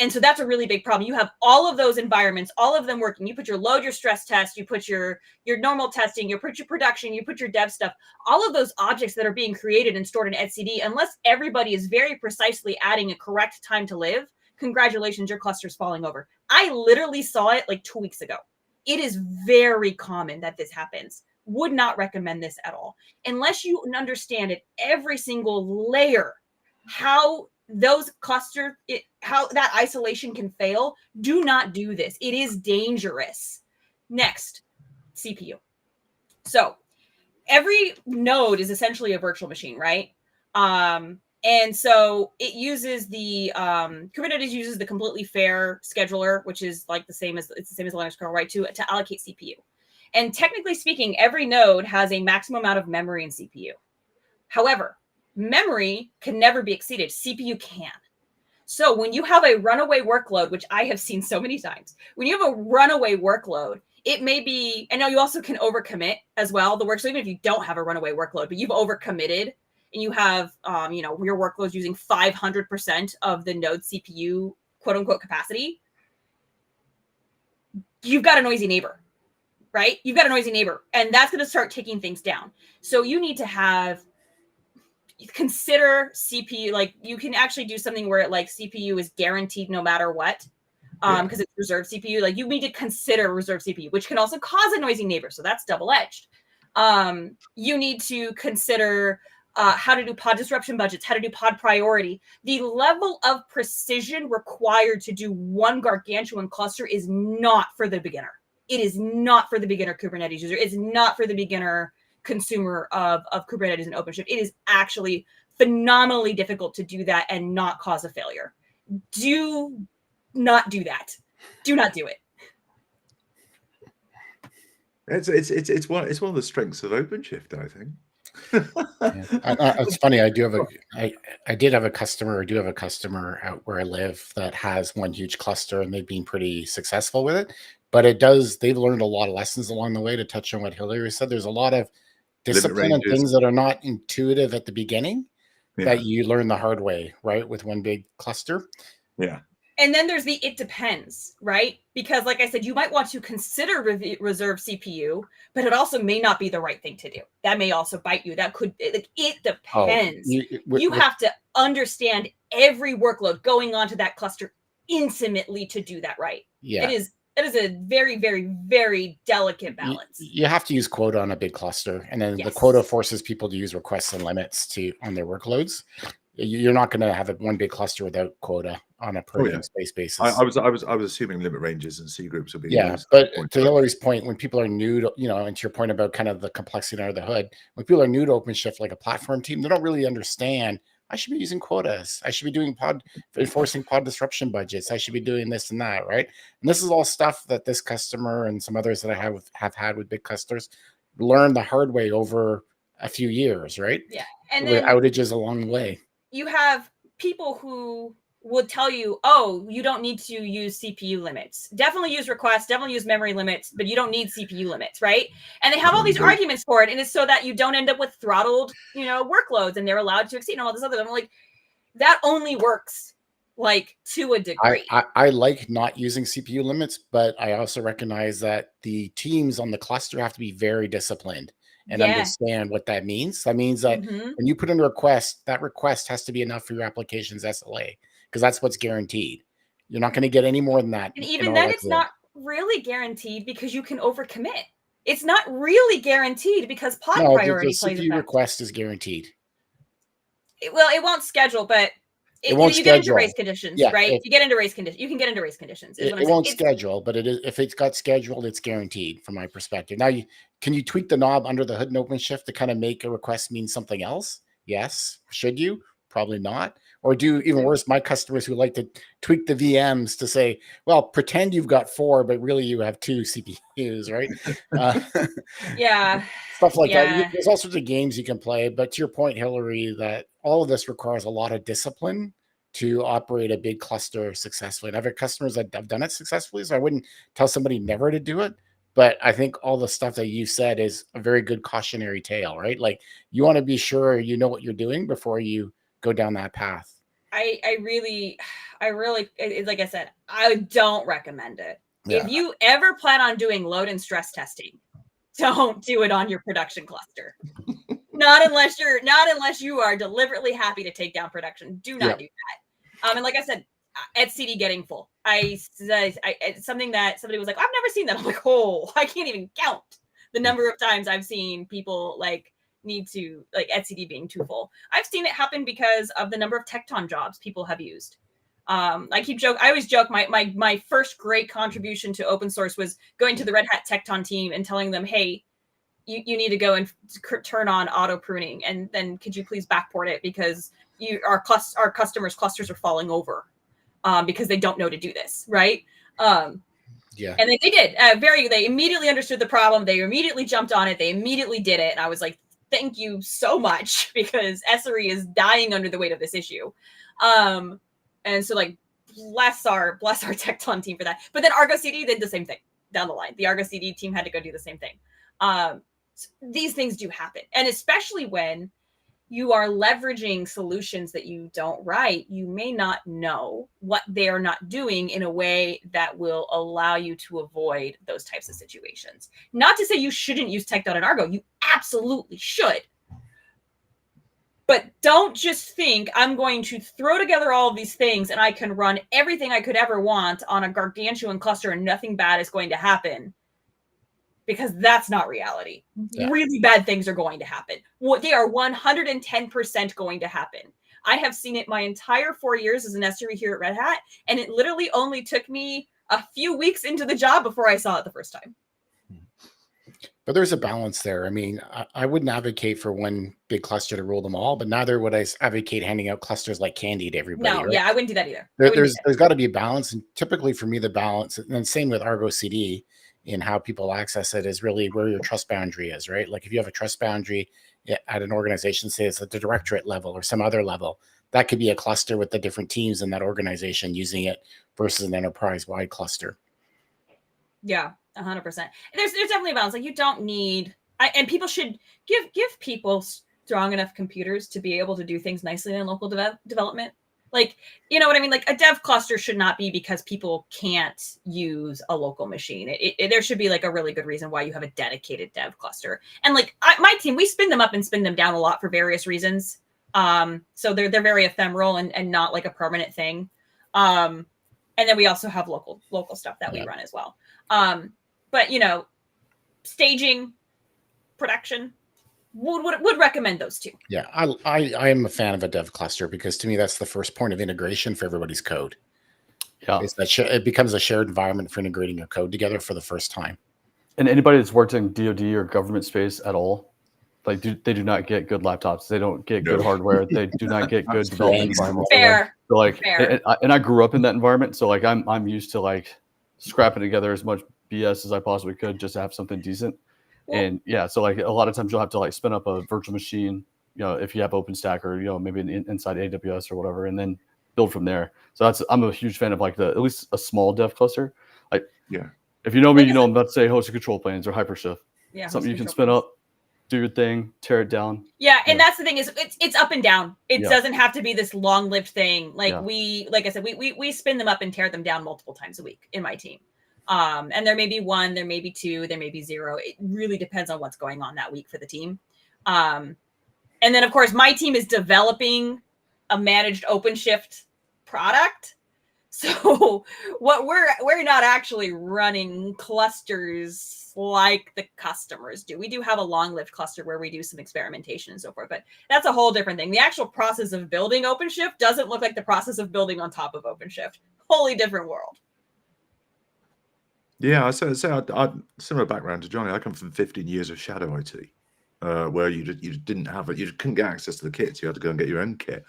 And so that's a really big problem. You have all of those environments, all of them working. You put your load, your stress test, you put your normal testing, you put your production, you put your dev stuff, all of those objects that are being created and stored in etcd, unless everybody is very precisely adding a correct time to live, congratulations, your cluster's falling over. I literally saw it like 2 weeks ago. It is very common that this happens. Would not recommend this at all. Unless you understand at every single layer how those how that isolation can fail, do not do this. It is dangerous. Next, CPU. So every node is essentially a virtual machine, right? And so it uses the Kubernetes uses the completely fair scheduler, which is like the same as Linux kernel, right? To allocate CPU. And technically speaking, every node has a maximum amount of memory in CPU. However, memory can never be exceeded. CPU can. So when you have a runaway workload, which I have seen so many times, when you have a runaway workload, it may be, and now you also can overcommit as well the work. So even if you don't have a runaway workload, but you've overcommitted and you have, your workload's using 500% of the node CPU, quote unquote, capacity, you've got a noisy neighbor, right? You've got a noisy neighbor, and that's going to start taking things down. So you need to consider CPU, like you can actually do something where it like CPU is guaranteed no matter what, because it's reserved CPU. Like you need to consider reserved CPU, which can also cause a noisy neighbor. So that's double-edged. You need to consider how to do pod disruption budgets, how to do pod priority. The level of precision required to do one gargantuan cluster is not for the beginner. It is not for the beginner Kubernetes user. It's not for the beginner consumer of Kubernetes and OpenShift. It is actually phenomenally difficult to do that and not cause a failure. Do not do that. Do not do it. It's one of the strengths of OpenShift, I think. It's funny. I do have a customer out where I live that has one huge cluster, and they've been pretty successful with it. But they've learned a lot of lessons along the way. To touch on what Hilliary said, there's a lot of discipline and things that are not intuitive at the beginning that you learn the hard way, right? With one big cluster. Yeah. And then there's the it depends, right? Because like I said, you might want to consider reserve CPU, but it also may not be the right thing to do. That may also bite you. That could, it depends. You have to understand every workload going onto that cluster intimately to do that right. Yeah. It is a very, very, very delicate balance. You have to use quota on a big cluster, and then the quota forces people to use requests and limits on their workloads. You're not going to have one big cluster without quota on a per space basis. I was assuming limit ranges and C groups would be used. But to Hillary's point, when people are new to, and to your point about kind of the complexity under the hood, when people are new to OpenShift, like a platform team, they don't really understand. I should be using quotas. I should be doing enforcing pod disruption budgets. I should be doing this and that, right? And this is all stuff that this customer and some others that I have had with big clusters learned the hard way over a few years, right? Yeah, and with then outages along the way. You have people who would tell you, oh, you don't need to use CPU limits. Definitely use requests, definitely use memory limits, but you don't need CPU limits, right? And they have all these arguments for it, and it's so that you don't end up with throttled, workloads, and they're allowed to exceed and all this other. I'm like, that only works like to a degree. I like not using CPU limits, but I also recognize that the teams on the cluster have to be very disciplined and understand what that means. That means that when you put in a request, that request has to be enough for your application's SLA, because that's what's guaranteed. You're not going to get any more than that. And even then, it's not really guaranteed because you can overcommit. It's not really guaranteed because pod priority plays the CPU request is guaranteed. It won't schedule, but it won't you get into race conditions, right? You get into race conditions. You can get into race conditions. It won't schedule, but if it's got scheduled, it's guaranteed from my perspective. Now, can you tweak the knob under the hood in OpenShift to kind of make a request mean something else? Yes. Should you? Probably not. or do even worse, my customers who like to tweak the VMs to say, well, pretend you've got 4, but really you have 2 CPUs, right? Yeah. Stuff like that. Yeah. There's all sorts of games you can play, but to your point, Hilliary, that all of this requires a lot of discipline to operate a big cluster successfully. And I've had customers that have done it successfully, so I wouldn't tell somebody never to do it. But I think all the stuff that you said is a very good cautionary tale, right? Like you want to be sure you know what you're doing before you go down that path. I really, like I said, I don't recommend it. Yeah. If you ever plan on doing load and stress testing, don't do it on your production cluster. not unless you are deliberately happy to take down production. Do not do that. And like I said, etcd getting full. It's something that somebody was like, I've never seen that. I'm like, oh, I can't even count the number of times I've seen people like need to like etcd being too full. I've seen it happen because of the number of Tecton jobs people have used. I always joke my first great contribution to open source was going to the Red Hat Tecton team and telling them, hey, you need to go and turn on auto pruning, and then could you please backport it because our customers' clusters are falling over because they don't know to do this, right? Yeah. And they did. They immediately understood the problem. They immediately jumped on it. They immediately did it. And I was like, thank you so much, because SRE is dying under the weight of this issue. And so like, bless our Tecton team for that. But then Argo CD did the same thing down the line. The Argo CD team had to go do the same thing. These things do happen. And especially when you are leveraging solutions that you don't write, you may not know what they are not doing in a way that will allow you to avoid those types of situations. Not to say you shouldn't use Tecton and Argo. You absolutely should. But don't just think I'm going to throw together all of these things and I can run everything I could ever want on a gargantuan cluster and nothing bad is going to happen. Because that's not reality. Yeah. Really bad things are going to happen. They are 110% going to happen. I have seen it my entire 4 years as an SRE here at Red Hat, and it literally only took me a few weeks into the job before I saw it the first time. But there's a balance there. I mean, I wouldn't advocate for one big cluster to rule them all, but neither would I advocate handing out clusters like candy to everybody. No, right? Yeah, I wouldn't do that either. There's got to be a balance, and typically for me, the balance, and then same with Argo CD, in how people access it is really where your trust boundary is, right? Like if you have a trust boundary at an organization, say it's at the directorate level or some other level, that could be a cluster with the different teams in that organization using it versus an enterprise-wide cluster. Yeah, 100%. There's definitely a balance. Like you don't need, and people should give people strong enough computers to be able to do things nicely in local development. Like, you know what I mean? Like a dev cluster should not be because people can't use a local machine. There should be like a really good reason why you have a dedicated dev cluster. And like my team, we spin them up and spin them down a lot for various reasons. So they're very ephemeral and not like a permanent thing. And then we also have local stuff that we run as well. But you know, staging, production, would recommend those two. Yeah, I am a fan of a dev cluster because to me that's the first point of integration for everybody's code. Yeah, it becomes a shared environment for integrating your code together for the first time. And anybody that's worked in DoD or government space at all, like they do not get good laptops. They don't get good hardware. They do not get good development environments. Fair. So like, and I grew up in that environment, so like I'm used to like scrapping together as much BS as I possibly could just to have something decent. And yeah, so like a lot of times you'll have to like spin up a virtual machine, you know, if you have OpenStack or, you know, maybe inside AWS or whatever, and then build from there. So I'm a huge fan of like at least a small dev cluster. Like, yeah, if you know me, you know I'm about to say hosted control planes or Hypershift. Yeah, something you can spin up, do your thing, tear it down. Yeah, and that's the thing is it's up and down. It doesn't have to be this long-lived thing. Like like I said, we spin them up and tear them down multiple times a week in my team. And there may be 1, there may be 2, there may be 0. It really depends on what's going on that week for the team. And then of course my team is developing a managed OpenShift product. So what we're not actually running clusters like the customers do. We do have a long-lived cluster where we do some experimentation and so forth, but that's a whole different thing. The actual process of building OpenShift doesn't look like the process of building on top of OpenShift. Wholly different world. Yeah, I say I similar background to Jonny. I come from 15 years of shadow IT, where you didn't have it. You couldn't get access to the kits. You had to go and get your own kit.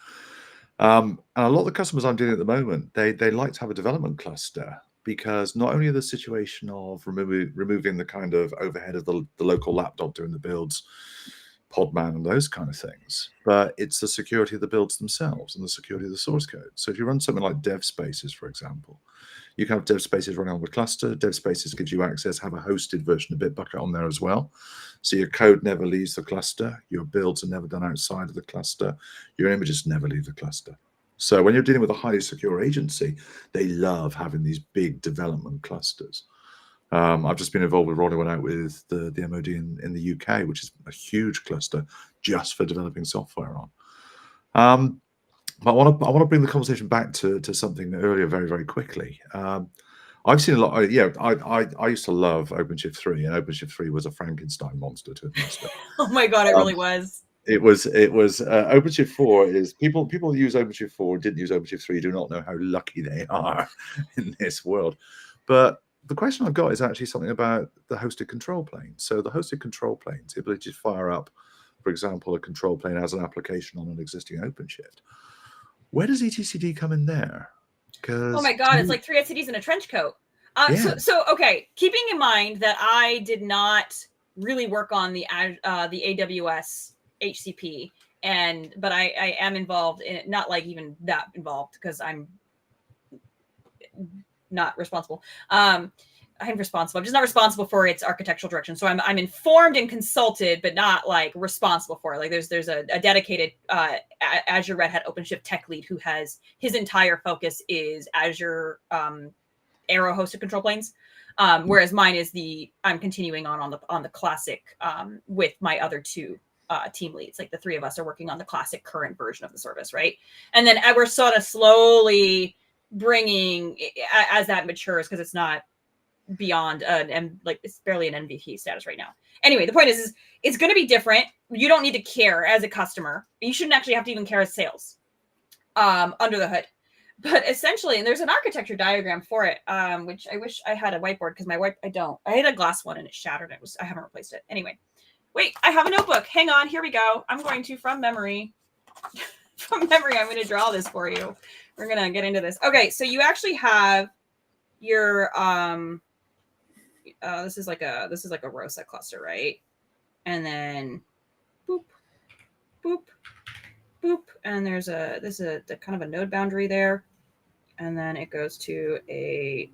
And a lot of the customers I'm dealing with at the moment, they like to have a development cluster, because not only the situation of removing the kind of overhead of the local laptop doing the builds, Podman and those kind of things, but it's the security of the builds themselves and the security of the source code. So if you run something like dev spaces, for example, you can have dev spaces running on the cluster. Dev spaces gives you access, have a hosted version of Bitbucket on there as well. So your code never leaves the cluster. Your builds are never done outside of the cluster. Your images never leave the cluster. So when you're dealing with a highly secure agency, they love having these big development clusters. I've just been involved with rolling one out with the MOD in the UK, which is a huge cluster just for developing software on. But I want to bring the conversation back to something earlier very, very quickly. I've seen a lot. I used to love OpenShift 3, and OpenShift 3 was a Frankenstein monster to administer. Oh my God, it really was. It was OpenShift 4 is people who use OpenShift 4 didn't use OpenShift 3 do not know how lucky they are in this world. But the question I've got is actually something about the hosted control plane. So the hosted control planes, the ability to fire up, for example, a control plane as an application on an existing OpenShift. Where does etcd come in there? Oh my God, it's like 3 etcds in a trench coat. Yeah. So okay, keeping in mind that I did not really work on the AWS HCP, but I am involved in it, not like even that involved because I'm not responsible. I'm responsible. I'm just not responsible for its architectural direction. So I'm informed and consulted, but not like responsible for it. Like there's a dedicated Azure Red Hat OpenShift tech lead who has his entire focus is Azure Arrow hosted control planes. Whereas mine is I'm continuing on the classic with my other two team leads. Like the three of us are working on the classic current version of the service, right? And then we're sort of slowly bringing as that matures, because it's not beyond it's barely an MVP status right now. Anyway, the point is it's going to be different. You don't need to care as a customer. You shouldn't actually have to even care as sales under the hood. But essentially, and there's an architecture diagram for it, which I wish I had a whiteboard because I don't. I had a glass one and it shattered. I haven't replaced it. Anyway, wait, I have a notebook. Hang on, here we go. I'm going to, from memory, I'm going to draw this for you. We're going to get into this. Okay, so you actually have your this is like a ROSA cluster, right? And then boop, boop, boop, and this is a kind of a node boundary there, and then it goes to a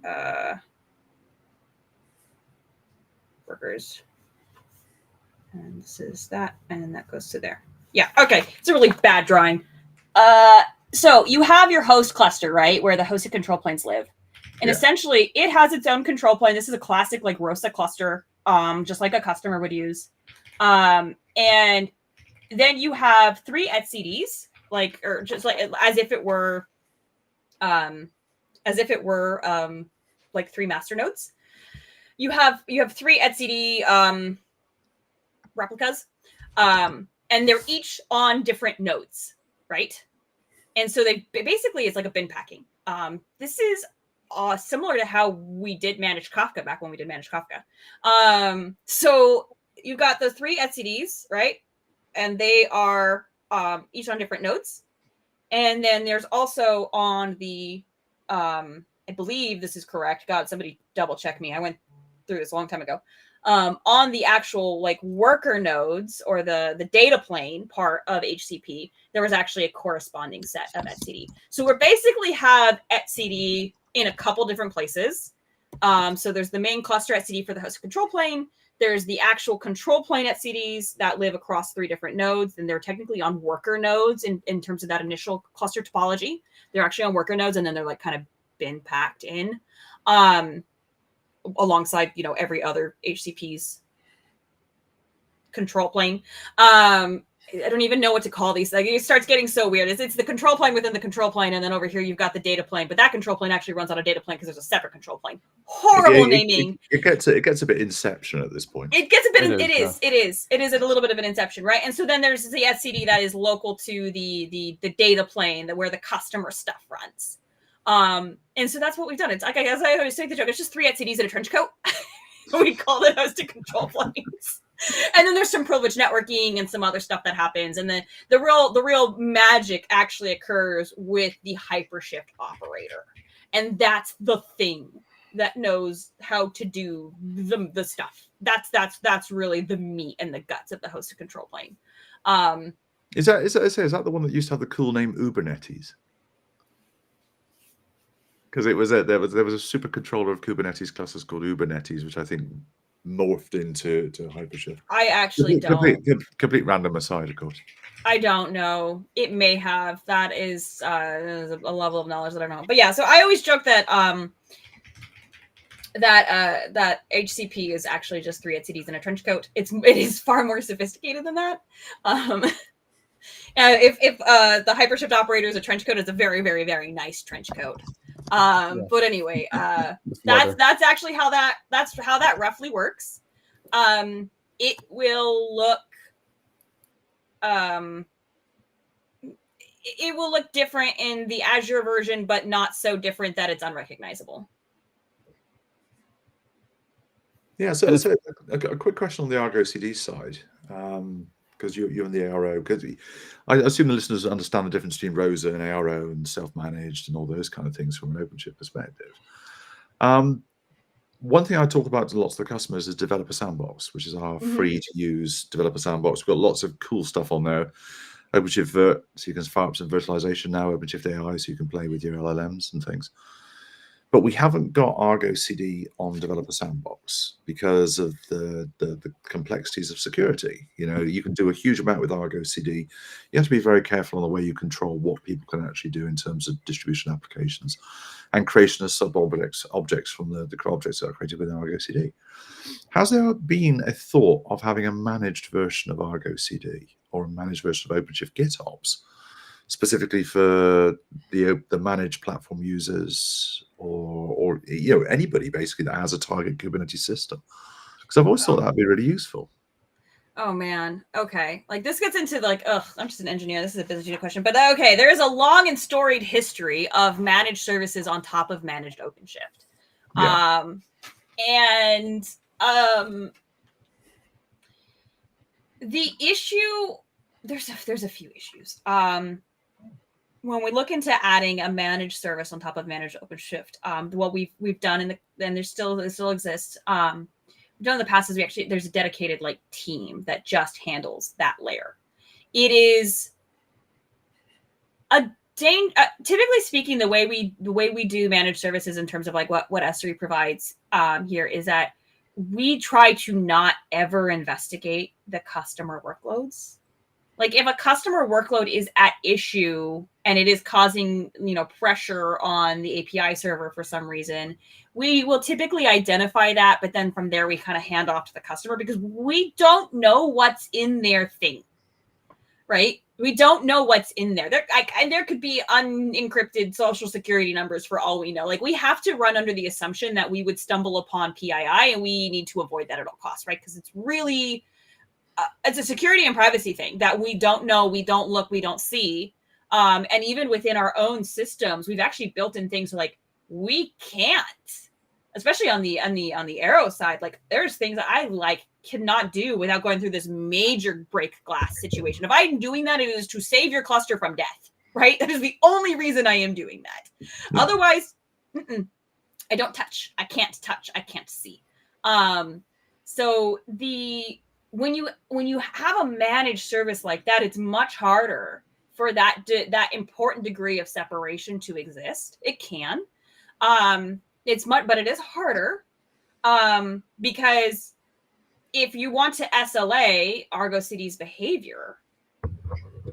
workers, and this is that, and that goes to there. Yeah, okay, it's a really bad drawing. So you have your host cluster, right, where the hosted control planes live. And essentially, it has its own control plane. This is a classic like ROSA cluster, just like a customer would use. And then you have 3 etcds, or just like as if it were like 3 master nodes. You have 3 etcd replicas, and they're each on different nodes, right? And so it's like a bin packing. This is similar to how we did manage Kafka back when we did manage Kafka. So you've got the 3 etcds, right? And they are each on different nodes. And then there's also on the, I believe this is correct. God, somebody double check me. I went through this a long time ago. On the actual like worker nodes or the data plane part of HCP, there was actually a corresponding set of etcd. So we basically have etcd in a couple different places. So there's the main cluster etcd for the hosted control plane. There's the actual control plane etcds that live across 3 different nodes, and they're technically on worker nodes in terms of that initial cluster topology. They're actually on worker nodes, and then they're like kind of bin packed in alongside, every other HCP's control plane. I don't even know what to call these. Like, it starts getting so weird. It's the control plane within the control plane, and then over here you've got the data plane. But that control plane actually runs on a data plane because there's a separate control plane. Horrible naming. It gets a bit Inception at this point. It gets a bit. It is a little bit of an Inception, right? And so then there's the etcd that is local to the data plane where the customer stuff runs. And so that's what we've done. It's like, as I always say the joke, it's just 3 etcds in a trench coat. We called it hosted control planes. And then there's some privileged networking and some other stuff that happens. And then the real magic actually occurs with the hypershift operator. And that's the thing that knows how to do the stuff. That's really the meat and the guts of the hosted control plane. Is that the one that used to have the cool name Kubernetes? Because there was a super controller of Kubernetes clusters called Kubernetes, which I think morphed into hypershift. I actually don't. Complete random aside, of course. I don't know. It may have. That is a level of knowledge that I don't know. But yeah, so I always joke that that HCP is actually just 3 etcds in a trench coat. It is far more sophisticated than that. If the hypershift operator is a trench coat, it's a very, very, very nice trench coat. But anyway, that's actually how that roughly works. It will look different in the Azure version, but not so different that it's unrecognizable. Yeah, so a quick question on the Argo CD side, because you're in the ARO. Because I assume the listeners understand the difference between ROSA and ARO and self-managed and all those kind of things from an OpenShift perspective. One thing I talk about to lots of the customers is Developer Sandbox, which is our free-to-use Developer Sandbox. We've got lots of cool stuff on there. OpenShift Vert, so you can fire up some virtualization now. OpenShift AI, so you can play with your LLMs and things. But we haven't got Argo CD on Developer Sandbox because of the complexities of security. You know, you can do a huge amount with Argo CD. You have to be very careful on the way you control what people can actually do in terms of distribution applications and creation of objects from the objects that are created within Argo CD. Has there been a thought of having a managed version of Argo CD or a managed version of OpenShift GitOps, specifically for the managed platform users or you know, anybody basically that has a target Kubernetes system? Because I've always thought that'd be really useful. Oh man. Okay. Like this gets into like, I'm just an engineer. This is a business unit question, but okay. There is a long and storied history of managed services on top of managed OpenShift. Yeah. The issue, there's a few issues. When we look into adding a managed service on top of managed OpenShift, what we've done and it still exists. We've done in the past is there's a dedicated like team that just handles that layer. It is typically speaking, the way we do managed services in terms of like what S3 provides here is that we try to not ever investigate the customer workloads. Like if a customer workload is at issue and it is causing, pressure on the API server for some reason, we will typically identify that. But then from there, we kind of hand off to the customer because we don't know what's in their thing, right? We don't know what's in there. And there could be unencrypted social security numbers for all we know. Like we have to run under the assumption that we would stumble upon PII and we need to avoid that at all costs, right? Because it's really... it's a security and privacy thing that we don't know, we don't look, we don't see. And even within our own systems, we've actually built in things like we can't, especially on the Arrow side, like there's things that I cannot do without going through this major break glass situation. If I'm doing that, it is to save your cluster from death, right? That is the only reason I am doing that. Otherwise, I don't touch, I can't see. So when you have a managed service like that, it's much harder for that important degree of separation to exist. It can, but it is harder because if you want to SLA Argo CD's behavior,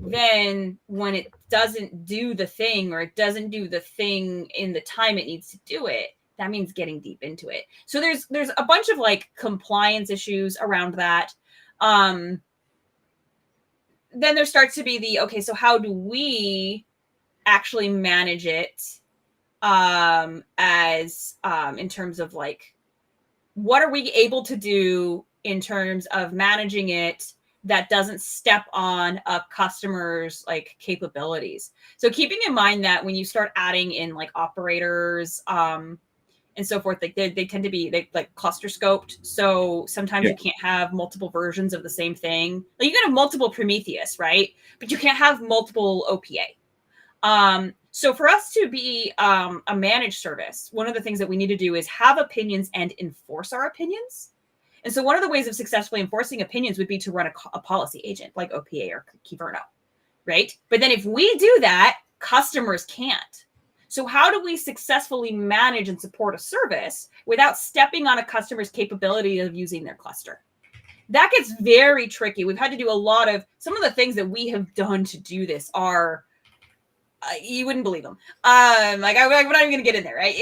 then when it doesn't do the thing or it doesn't do the thing in the time it needs to do it, that means getting deep into it. So there's a bunch of like compliance issues around that. Then there starts to be so how do we actually manage it as in terms of like, what are we able to do in terms of managing it that doesn't step on a customer's like capabilities? So keeping in mind that when you start adding in like operators, and so forth. Like they tend to be like cluster scoped. So sometimes you can't have multiple versions of the same thing. Like you can have multiple Prometheus, right? But you can't have multiple OPA. So for us to be a managed service, one of the things that we need to do is have opinions and enforce our opinions. And so one of the ways of successfully enforcing opinions would be to run a policy agent like OPA or Kyverno, right? But then if we do that, customers can't. So how do we successfully manage and support a service without stepping on a customer's capability of using their cluster? That gets very tricky. We've had to do some of the things that we have done to do this are, you wouldn't believe them. We're not even going to get in there, right?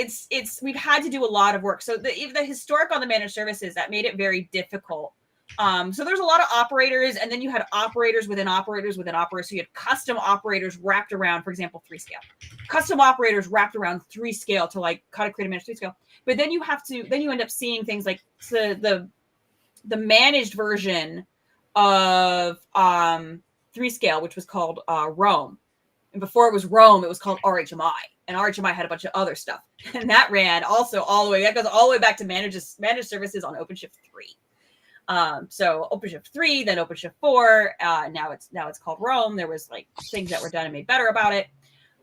We've had to do a lot of work. So the historic on the managed services, that made it very difficult. So there's a lot of operators, and then you had operators within operators within operators. So you had custom operators wrapped around, for example, 3-scale. Custom operators wrapped around 3-scale to like how to create a managed 3-scale. But then you end up seeing things like the managed version of 3-scale, which was called Rome. And before it was Rome, it was called RHMI. And RHMI had a bunch of other stuff. And that ran also that goes all the way back to managed services on OpenShift 3. So OpenShift 3, then OpenShift 4. Now it's called Rome. There was like things that were done and made better about it.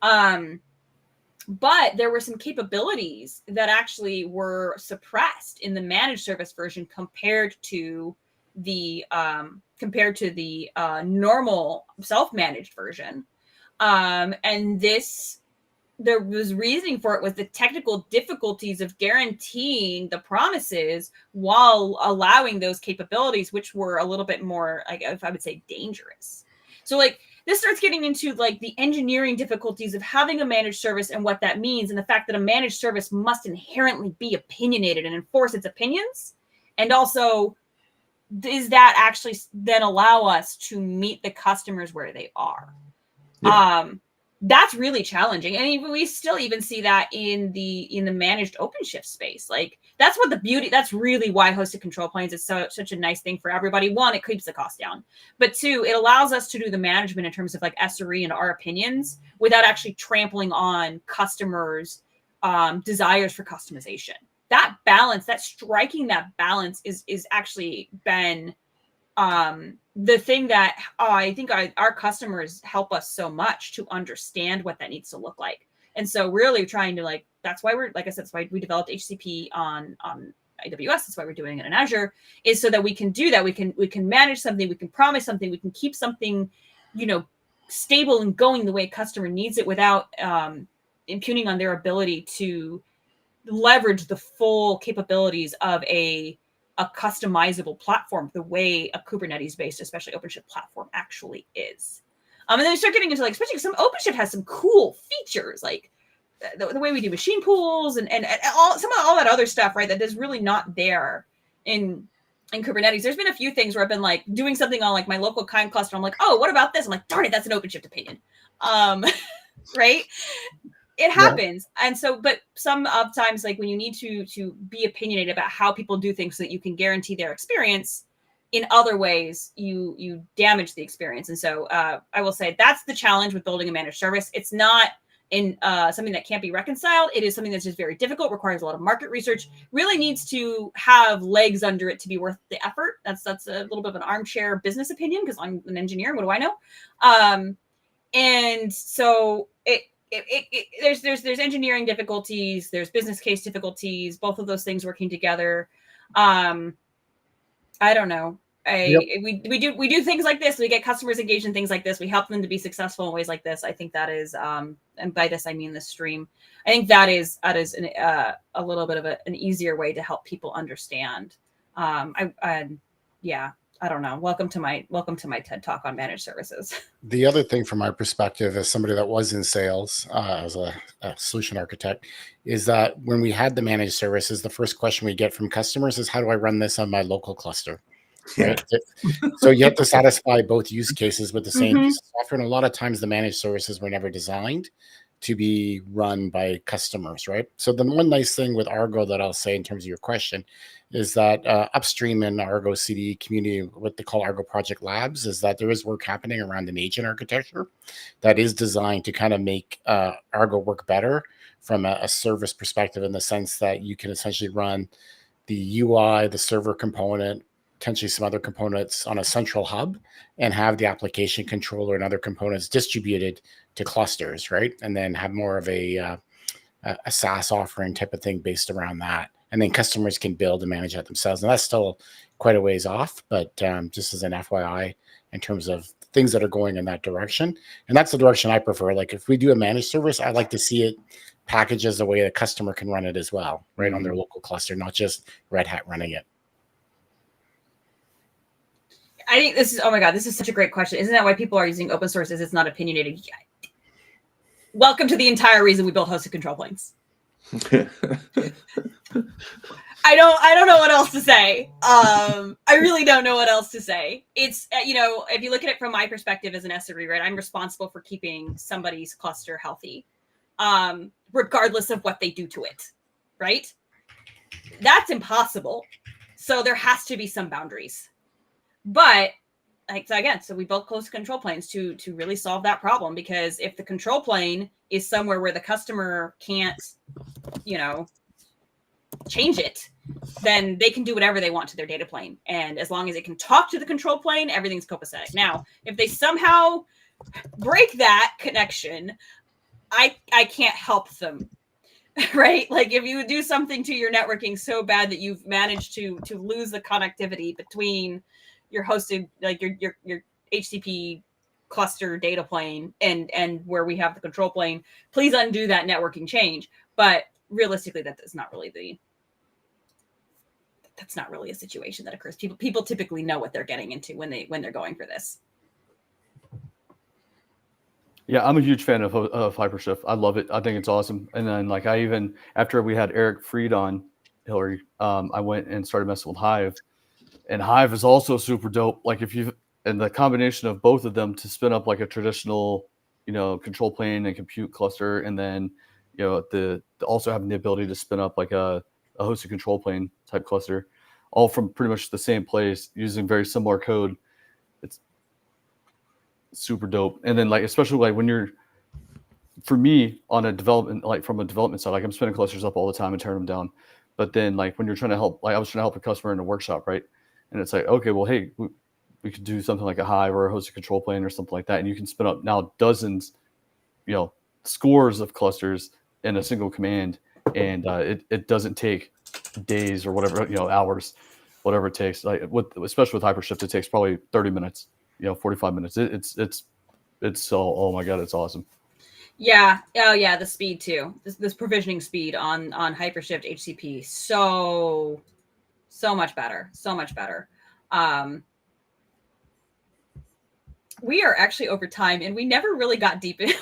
But there were some capabilities that actually were suppressed in the managed service version compared to the normal self-managed version. And there was reasoning for it was the technical difficulties of guaranteeing the promises while allowing those capabilities, which were a little bit more, like, if I would say, dangerous. So like this starts getting into like the engineering difficulties of having a managed service and what that means, and the fact that a managed service must inherently be opinionated and enforce its opinions. And also, does that actually then allow us to meet the customers where they are? Yeah. That's really challenging. And we still even see that in the managed OpenShift space. Like that's really why hosted control planes is such a nice thing for everybody. One, it keeps the cost down, but two, it allows us to do the management in terms of like SRE and our opinions without actually trampling on customers' desires for customization. That balance, striking that balance is actually been the thing that I think our customers help us so much to understand what that needs to look like. And so really trying to that's why that's why we developed HCP on AWS. That's why we're doing it in Azure, is so that we can do that. We can manage something, we can promise something, we can keep something, stable and going the way a customer needs it without impugning on their ability to leverage the full capabilities of a customizable platform the way a Kubernetes-based, especially OpenShift platform actually is. And then you start getting into especially some OpenShift has some cool features, like the way we do machine pools and all that other stuff, right? That is really not there in Kubernetes. There's been a few things where I've been doing something on my local kind cluster. I'm like, oh, what about this? I'm like, darn it, that's an OpenShift opinion. Right? It happens. Yeah. And so, but some of times, when you need to be opinionated about how people do things so that you can guarantee their experience, in other ways, you damage the experience. And so I will say that's the challenge with building a managed service. It's not something that can't be reconciled. It is something that's just very difficult, requires a lot of market research, really needs to have legs under it to be worth the effort. That's a little bit of an armchair business opinion because I'm an engineer. What do I know? And so there's engineering difficulties, there's business case difficulties, both of those things working together. I don't know. We do things like this. We get customers engaged in things like this. We help them to be successful in ways like this. I think that is, and by this I mean this stream. I think that is a little bit of an easier way to help people understand. I don't know. Welcome to my TED Talk on managed services. The other thing from my perspective as somebody that was in sales as a solution architect is that when we had the managed services, the first question we get from customers is, how do I run this on my local cluster? Right. So you have to satisfy both use cases with the same piece of software. And a lot of times the managed services were never designed to be run by customers, right? So the one nice thing with Argo that I'll say in terms of your question is that upstream in Argo CD community, what they call Argo Project Labs, is that there is work happening around an agent architecture that is designed to kind of make Argo work better from a service perspective, in the sense that you can essentially run the UI, the server component, potentially some other components on a central hub, and have the application controller and other components distributed to clusters, right? And then have more of a SaaS offering type of thing based around that. And then customers can build and manage that themselves. And that's still quite a ways off, but just as an FYI, in terms of things that are going in that direction. And that's the direction I prefer. Like if we do a managed service, I'd like to see it packaged as a way the customer can run it as well, right, on their local cluster, not just Red Hat running it. I think this is, oh my God, this is such a great question. Isn't that why people are using open source? Is it's not opinionated? Yeah. Welcome to the entire reason we built hosted control planes. I don't know what else to say. I really don't know what else to say. It's, if you look at it from my perspective as an SRE, right, I'm responsible for keeping somebody's cluster healthy, regardless of what they do to it, right? That's impossible. So there has to be some boundaries. But so we built close control planes to really solve that problem, because if the control plane is somewhere where the customer can't, change it, then they can do whatever they want to their data plane. And as long as it can talk to the control plane, everything's copacetic. Now, if they somehow break that connection, I can't help them, right? Like if you do something to your networking so bad that you've managed to lose the connectivity between your hosted, like your HCP cluster data plane and where we have the control plane, please undo that networking change. But realistically, that's not really a situation that occurs. People typically know what they're getting into when they're going for this. Yeah, I'm a huge fan of HyperShift. I love it. I think it's awesome. And then after we had Eric Fried on Hilliary, I went and started messing with Hive. And Hive is also super dope. Like and the combination of both of them to spin up like a traditional, control plane and compute cluster, and then, also having the ability to spin up like a hosted control plane type cluster, all from pretty much the same place using very similar code. It's super dope. And then especially when for me on a development, from a development side, I'm spinning clusters up all the time and tearing them down. But then when you're trying to help, I was trying to help a customer in a workshop, right? And it's okay, well, hey, we could do something like a Hive or a hosted control plane or something like that. And you can spin up now dozens, scores of clusters in a single command. And it doesn't take days or whatever, hours, whatever it takes. Especially with HyperShift, it takes probably 30 minutes, 45 minutes. It's so, oh my God, it's awesome. Yeah. Oh yeah. The speed too. This provisioning speed on HyperShift HCP. So much better. So much better. We are actually over time, and we never really got deep in. We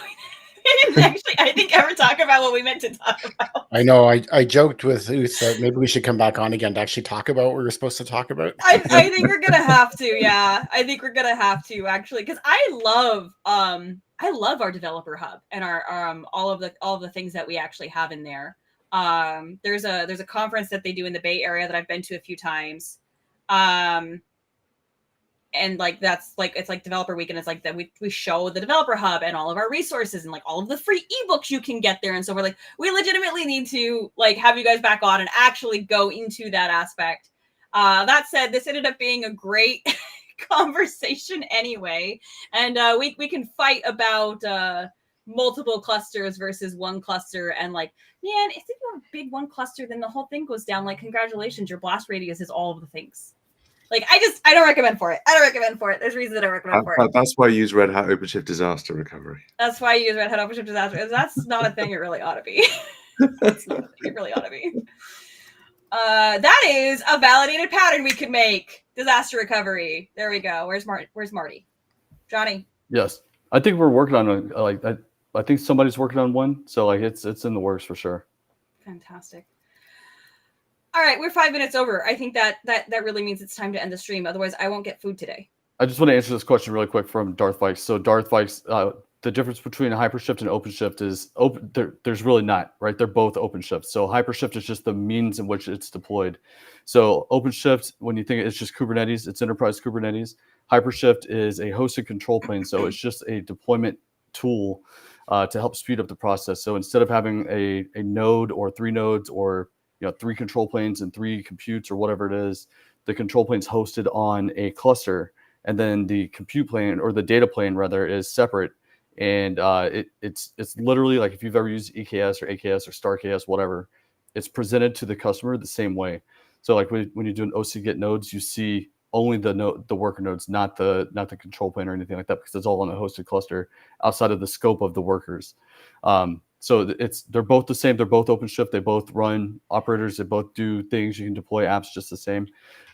didn't actually, I think, ever talk about what we meant to talk about. I know. I joked with Uth that maybe we should come back on again to actually talk about what we were supposed to talk about. I think we're gonna have to. Yeah, I think we're gonna have to actually, because I love our developer hub and our all of the things that we actually have in there. There's a conference that they do in the Bay Area that I've been to a few times. And that's it's like Developer Week, and it's that we show the developer hub and all of our resources and all of the free ebooks you can get there. And so we're we legitimately need to have you guys back on and actually go into that aspect. That said, this ended up being a great conversation anyway. And we can fight about multiple clusters versus one cluster. And man, if you have a big one cluster, then the whole thing goes down. Congratulations, your blast radius is all of the things. I don't recommend for it. There's reasons I don't recommend for it. That's why I use Red Hat OpenShift disaster recovery. That's why I use Red Hat OpenShift disaster. That's not a thing it really ought to be. That's not a thing it really ought to be. That is a validated pattern we could make. Disaster recovery. There we go. Where's Marty? Jonny? Yes. I think we're working on I think somebody's working on one. So it's in the works for sure. Fantastic. All right, we're 5 minutes over. I think that really means it's time to end the stream. Otherwise, I won't get food today. I just want to answer this question really quick from Darth Vikes. So Darth Vikes, the difference between a HyperShift and OpenShift is there's really not, right? They're both OpenShift. So HyperShift is just the means in which it's deployed. So OpenShift, when you think it's just Kubernetes, it's enterprise Kubernetes. HyperShift is a hosted control plane. So it's just a deployment tool to help speed up the process. So instead of having a node or 3 nodes or 3 control planes and 3 computes or whatever it is, the control plane's hosted on a cluster, and then the compute plane or the data plane rather is separate. And it's literally like if you've ever used EKS or AKS or StarKS, whatever, it's presented to the customer the same way. So like when you do an OC-get nodes, you see only the worker nodes, not the control plane or anything like that, because it's all on a hosted cluster outside of the scope of the workers. So they're both the same. They're both OpenShift. They both run operators. They both do things. You can deploy apps just the same.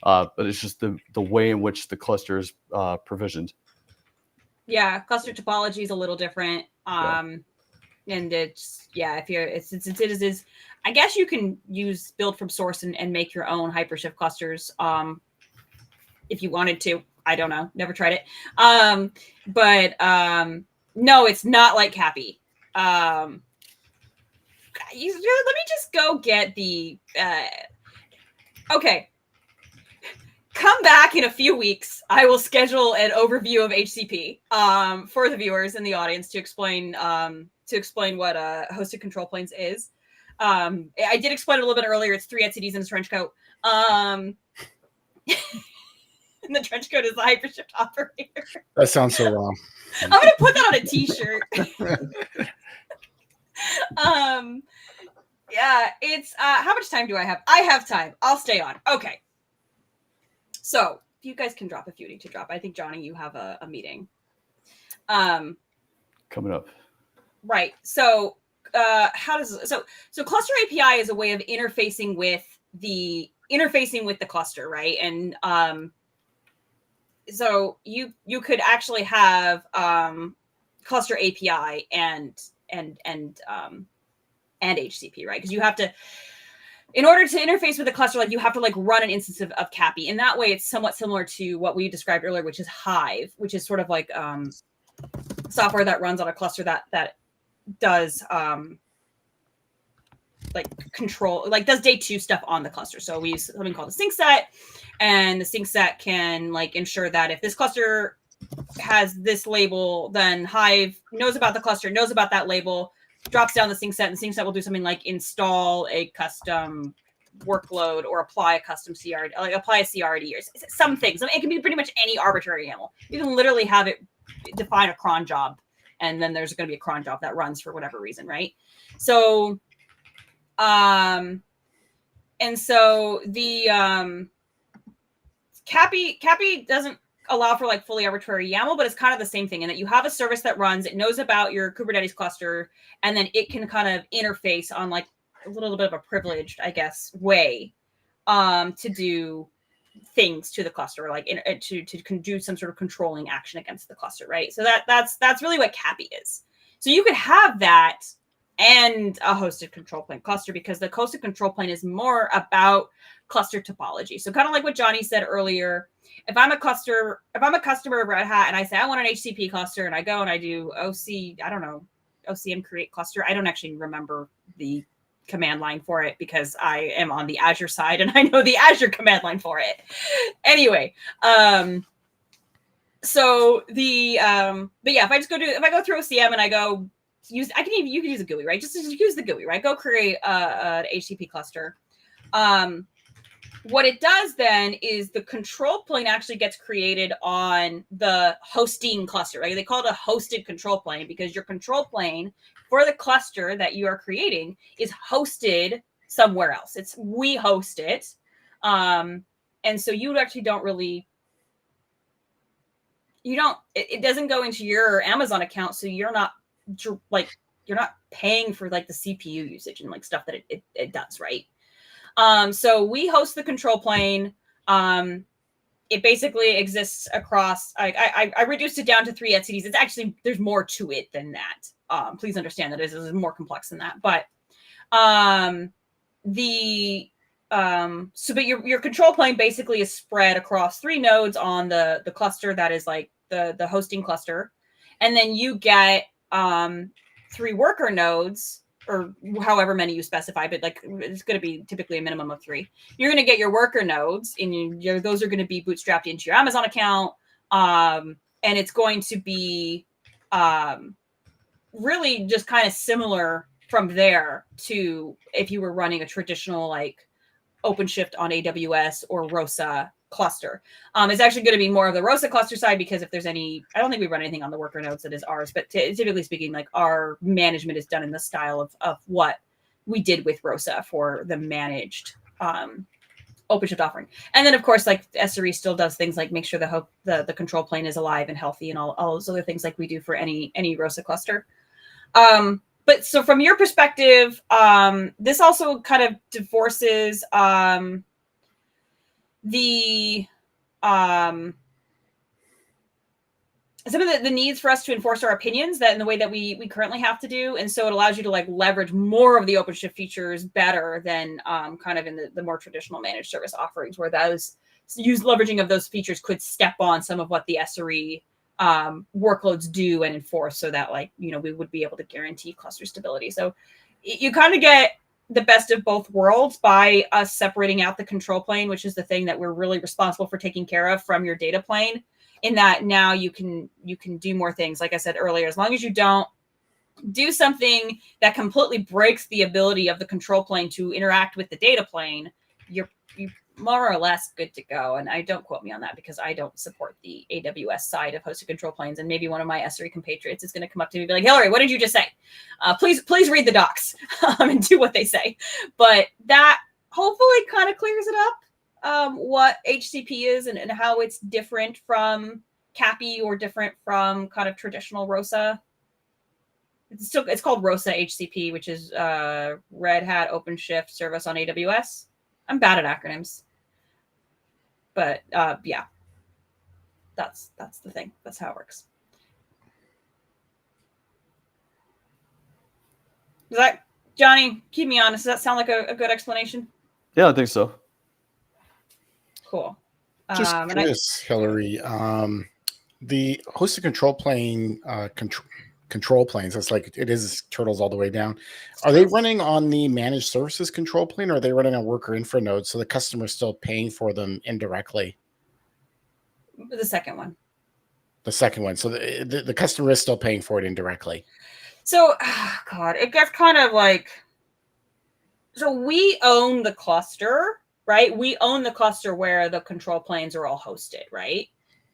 But it's just the way in which the cluster is provisioned. Yeah, cluster topology is a little different. And it's it is I guess you can use build from source and make your own hypershift clusters if you wanted to. I don't know, never tried it. But no, it's not like Cappy. Let me just go get the okay. Come back in a few weeks. I will schedule an overview of HCP for the viewers and the audience to explain what hosted control planes is. I did explain it a little bit earlier. It's 3 etcds and a trench coat. And the trench coat is the hypershift operator. That sounds so wrong. I'm gonna put that on a t-shirt. Yeah, it's how much time do I have? I have time. I'll stay on. Okay. So if you guys can drop if you need to drop. I think Jonny, you have a meeting. Coming up. Right. So so cluster API is a way of interfacing with the cluster, right? And so you could actually have cluster API and HCP, right? Because you have to, in order to interface with the cluster, like you have to like run an instance of Cappy. In that way, it's somewhat similar to what we described earlier, which is Hive, which is sort of like software that runs on a cluster that does like control, like does day 2 stuff on the cluster. So we use something called a sync set, and the sync set can like ensure that if this cluster has this label, then Hive knows about the cluster, knows about that label, drops down the sync set, and the sync set will do something like install a custom workload or apply a custom CRD, like apply a CRD or some things. I mean, it can be pretty much any arbitrary YAML. You can literally have it define a cron job, and then there's going to be a cron job that runs for whatever reason, right? So, and so the Cappy doesn't allow for like fully arbitrary YAML, but it's kind of the same thing in that you have a service that runs, it knows about your Kubernetes cluster, and then it can kind of interface on like a little bit of a privileged, I guess, way to do things to the cluster, like to do some sort of controlling action against the cluster, right? So that's really what Cappy is. So you could have that and a hosted control plane cluster, because the hosted control plane is more about cluster topology. So kind of like what Jonny said earlier, if I'm a customer of Red Hat and I say I want an HCP cluster, and I go and I do OCM create cluster. I don't actually remember the command line for it because I am on the Azure side and I know the Azure command line for it. Anyway, so the but yeah, if I go through OCM and I go use, you can use a GUI, right? Just use the GUI, right? Go create an HCP cluster. What it does then is the control plane actually gets created on the hosting cluster, right? They call it a hosted control plane because your control plane for the cluster that you are creating is hosted somewhere else. We host it. And so you actually don't really, it doesn't go into your Amazon account. So you're not paying for like the CPU usage and like stuff that it does, right? So we host the control plane. It basically exists across, I reduced it down to 3 etcds. It's actually, there's more to it than that. Please understand that it is more complex than that. But but your control plane basically is spread across 3 nodes on the cluster that is like the hosting cluster. And then you get 3 worker nodes, or however many you specify, but like it's going to be typically a minimum of 3. You're going to get your worker nodes, and those are going to be bootstrapped into your Amazon account, and it's going to be really just kind of similar from there to if you were running a traditional like OpenShift on AWS or ROSA cluster. It's actually going to be more of the ROSA cluster side because if there's any, I don't think we run anything on the worker nodes that is ours, but typically speaking, like our management is done in the style of what we did with ROSA for the managed OpenShift offering. And then of course, like SRE still does things like make sure the control plane is alive and healthy and all those other things like we do for any ROSA cluster. But so from your perspective, this also kind of divorces some of the needs for us to enforce our opinions that in the way that we currently have to do. And so it allows you to like leverage more of the OpenShift features better than kind of in the more traditional managed service offerings where those leveraging of those features could step on some of what the SRE workloads do and enforce so that like, you know, we would be able to guarantee cluster stability. So you kind of get the best of both worlds by us separating out the control plane, which is the thing that we're really responsible for taking care of from your data plane, in that now you can do more things. Like I said earlier, as long as you don't do something that completely breaks the ability of the control plane to interact with the data plane, you're more or less good to go. And I don't quote me on that because I don't support the AWS side of hosted control planes. And maybe one of my SRE compatriots is going to come up to me and be like, Hilliary, what did you just say? Please read the docs and do what they say. But that hopefully kind of clears it up, what HCP is and how it's different from CAPI or different from kind of traditional ROSA. It's called ROSA HCP, which is Red Hat OpenShift service on AWS. I'm bad at acronyms, but yeah, that's the thing. That's how it works. Does that, Jonny, keep me honest, does that sound like a good explanation? Yeah, I think so. Cool. Just curious, Hilliary, the hosted control plane control planes, it's like it is turtles all the way down. Are they running on the managed services control plane or are they running on worker infra nodes so the customer is still paying for them indirectly? The second one. The second one. So the customer is still paying for it indirectly. So, God, it gets kind of like, so we own the cluster, right? We own the cluster where the control planes are all hosted, right?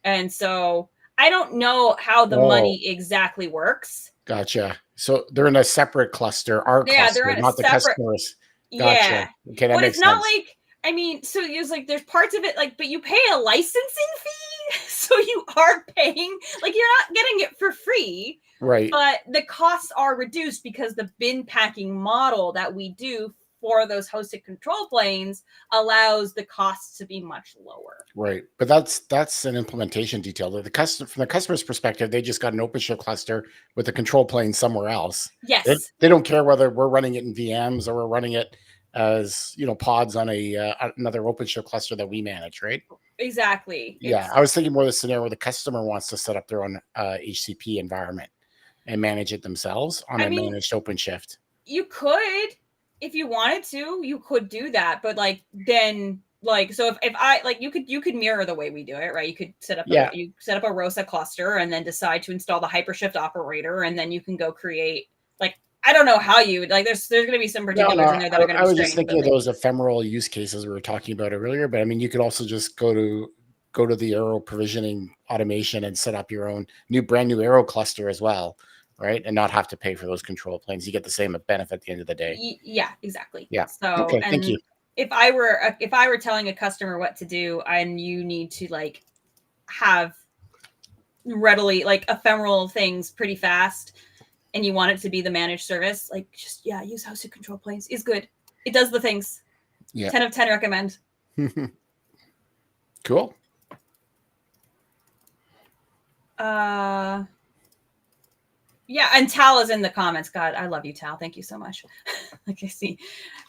And so I don't know how the money exactly works. Gotcha. So they're in a separate cluster, our cluster, they're in not the customers. Gotcha. Yeah. Okay, that but makes it's not sense. like, I mean, so it's like there's parts of it like, but you pay a licensing fee, so you are paying, like you're not getting it for free, right? But the costs are reduced because the bin packing model that we do for those hosted control planes allows the costs to be much lower. Right. But that's an implementation detail. From the customer's perspective, they just got an OpenShift cluster with a control plane somewhere else. Yes. They don't care whether we're running it in VMs or we're running it as, pods on another OpenShift cluster that we manage, right? Exactly. Yeah. I was thinking more of the scenario where the customer wants to set up their own HCP environment and manage it themselves on a managed OpenShift. You could, if you wanted to, you could do that. But then so if I you could mirror the way we do it, right? You could set up you set up a ROSA cluster and then decide to install the Hypershift operator, and then you can go create I don't know how you would there's going to be some particulars in there that are going to be I was just thinking of those ephemeral use cases we were talking about earlier, but I mean you could also just go to the Arrow provisioning automation and set up your own brand new Arrow cluster as well. Right. And not have to pay for those control planes. You get the same benefit at the end of the day. Yeah, exactly. Yeah. So, okay, thank you. If I were telling a customer what to do and you need to have readily ephemeral things pretty fast and you want it to be the managed service, use hosted control planes is good. It does the things. Yeah. 10 of 10 recommend. Cool. Yeah, and Tal is in the comments. God, I love you, Tal. Thank you so much. I see,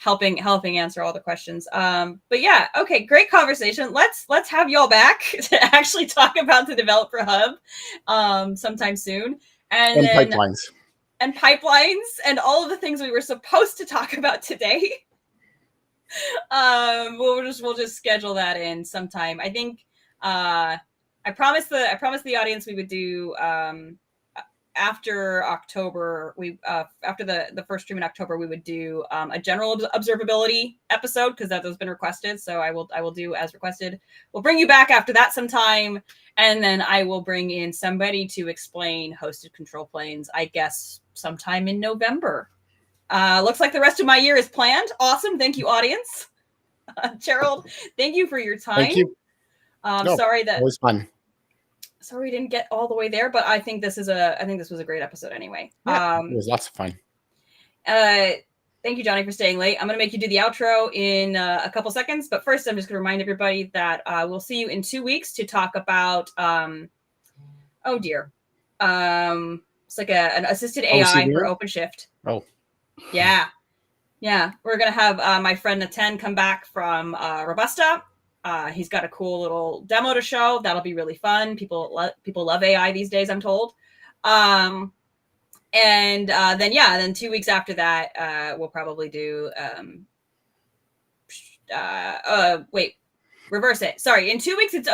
helping answer all the questions. But yeah, okay, great conversation. Let's have y'all back to actually talk about the Developer Hub sometime soon, and then pipelines and all of the things we were supposed to talk about today. We'll just schedule that in sometime. I think I promised the audience we would do after October, after the first stream in October, we would do a general observability episode because that has been requested. So I will do as requested. We'll bring you back after that sometime, and then I will bring in somebody to explain hosted control planes, I guess sometime in November. Looks like the rest of my year is planned. Awesome. Thank you, audience. Gerald, thank you for your time. Thank you. Sorry that it was fun. Sorry we didn't get all the way there, but I think this was a great episode anyway. Yeah, it was lots of fun. Thank you, Jonny, for staying late. I'm going to make you do the outro in a couple seconds, but first I'm just going to remind everybody that we'll see you in 2 weeks to talk about it's like an assisted AI for OpenShift. Oh. Yeah. We're going to have my friend Natan come back from Robusta. He's got a cool little demo to show. That'll be really fun. People love AI these days, I'm told. Then 2 weeks after that, we'll probably do reverse it. Sorry, in 2 weeks it's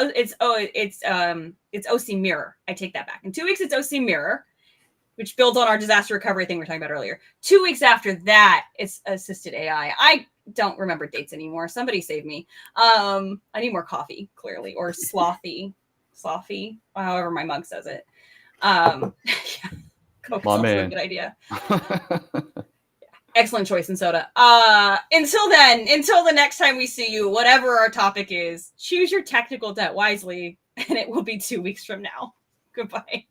OC Mirror. I take that back. In 2 weeks it's OC Mirror, which builds on our disaster recovery thing we were talking about earlier. 2 weeks after that, it's assisted AI. I don't remember dates anymore. Somebody save me. I need more coffee, clearly, or slothy, however my mug says it. Coke is also a good idea. Excellent choice in soda. Until the next time we see you, whatever our topic is, choose your technical debt wisely, and it will be 2 weeks from now. Goodbye.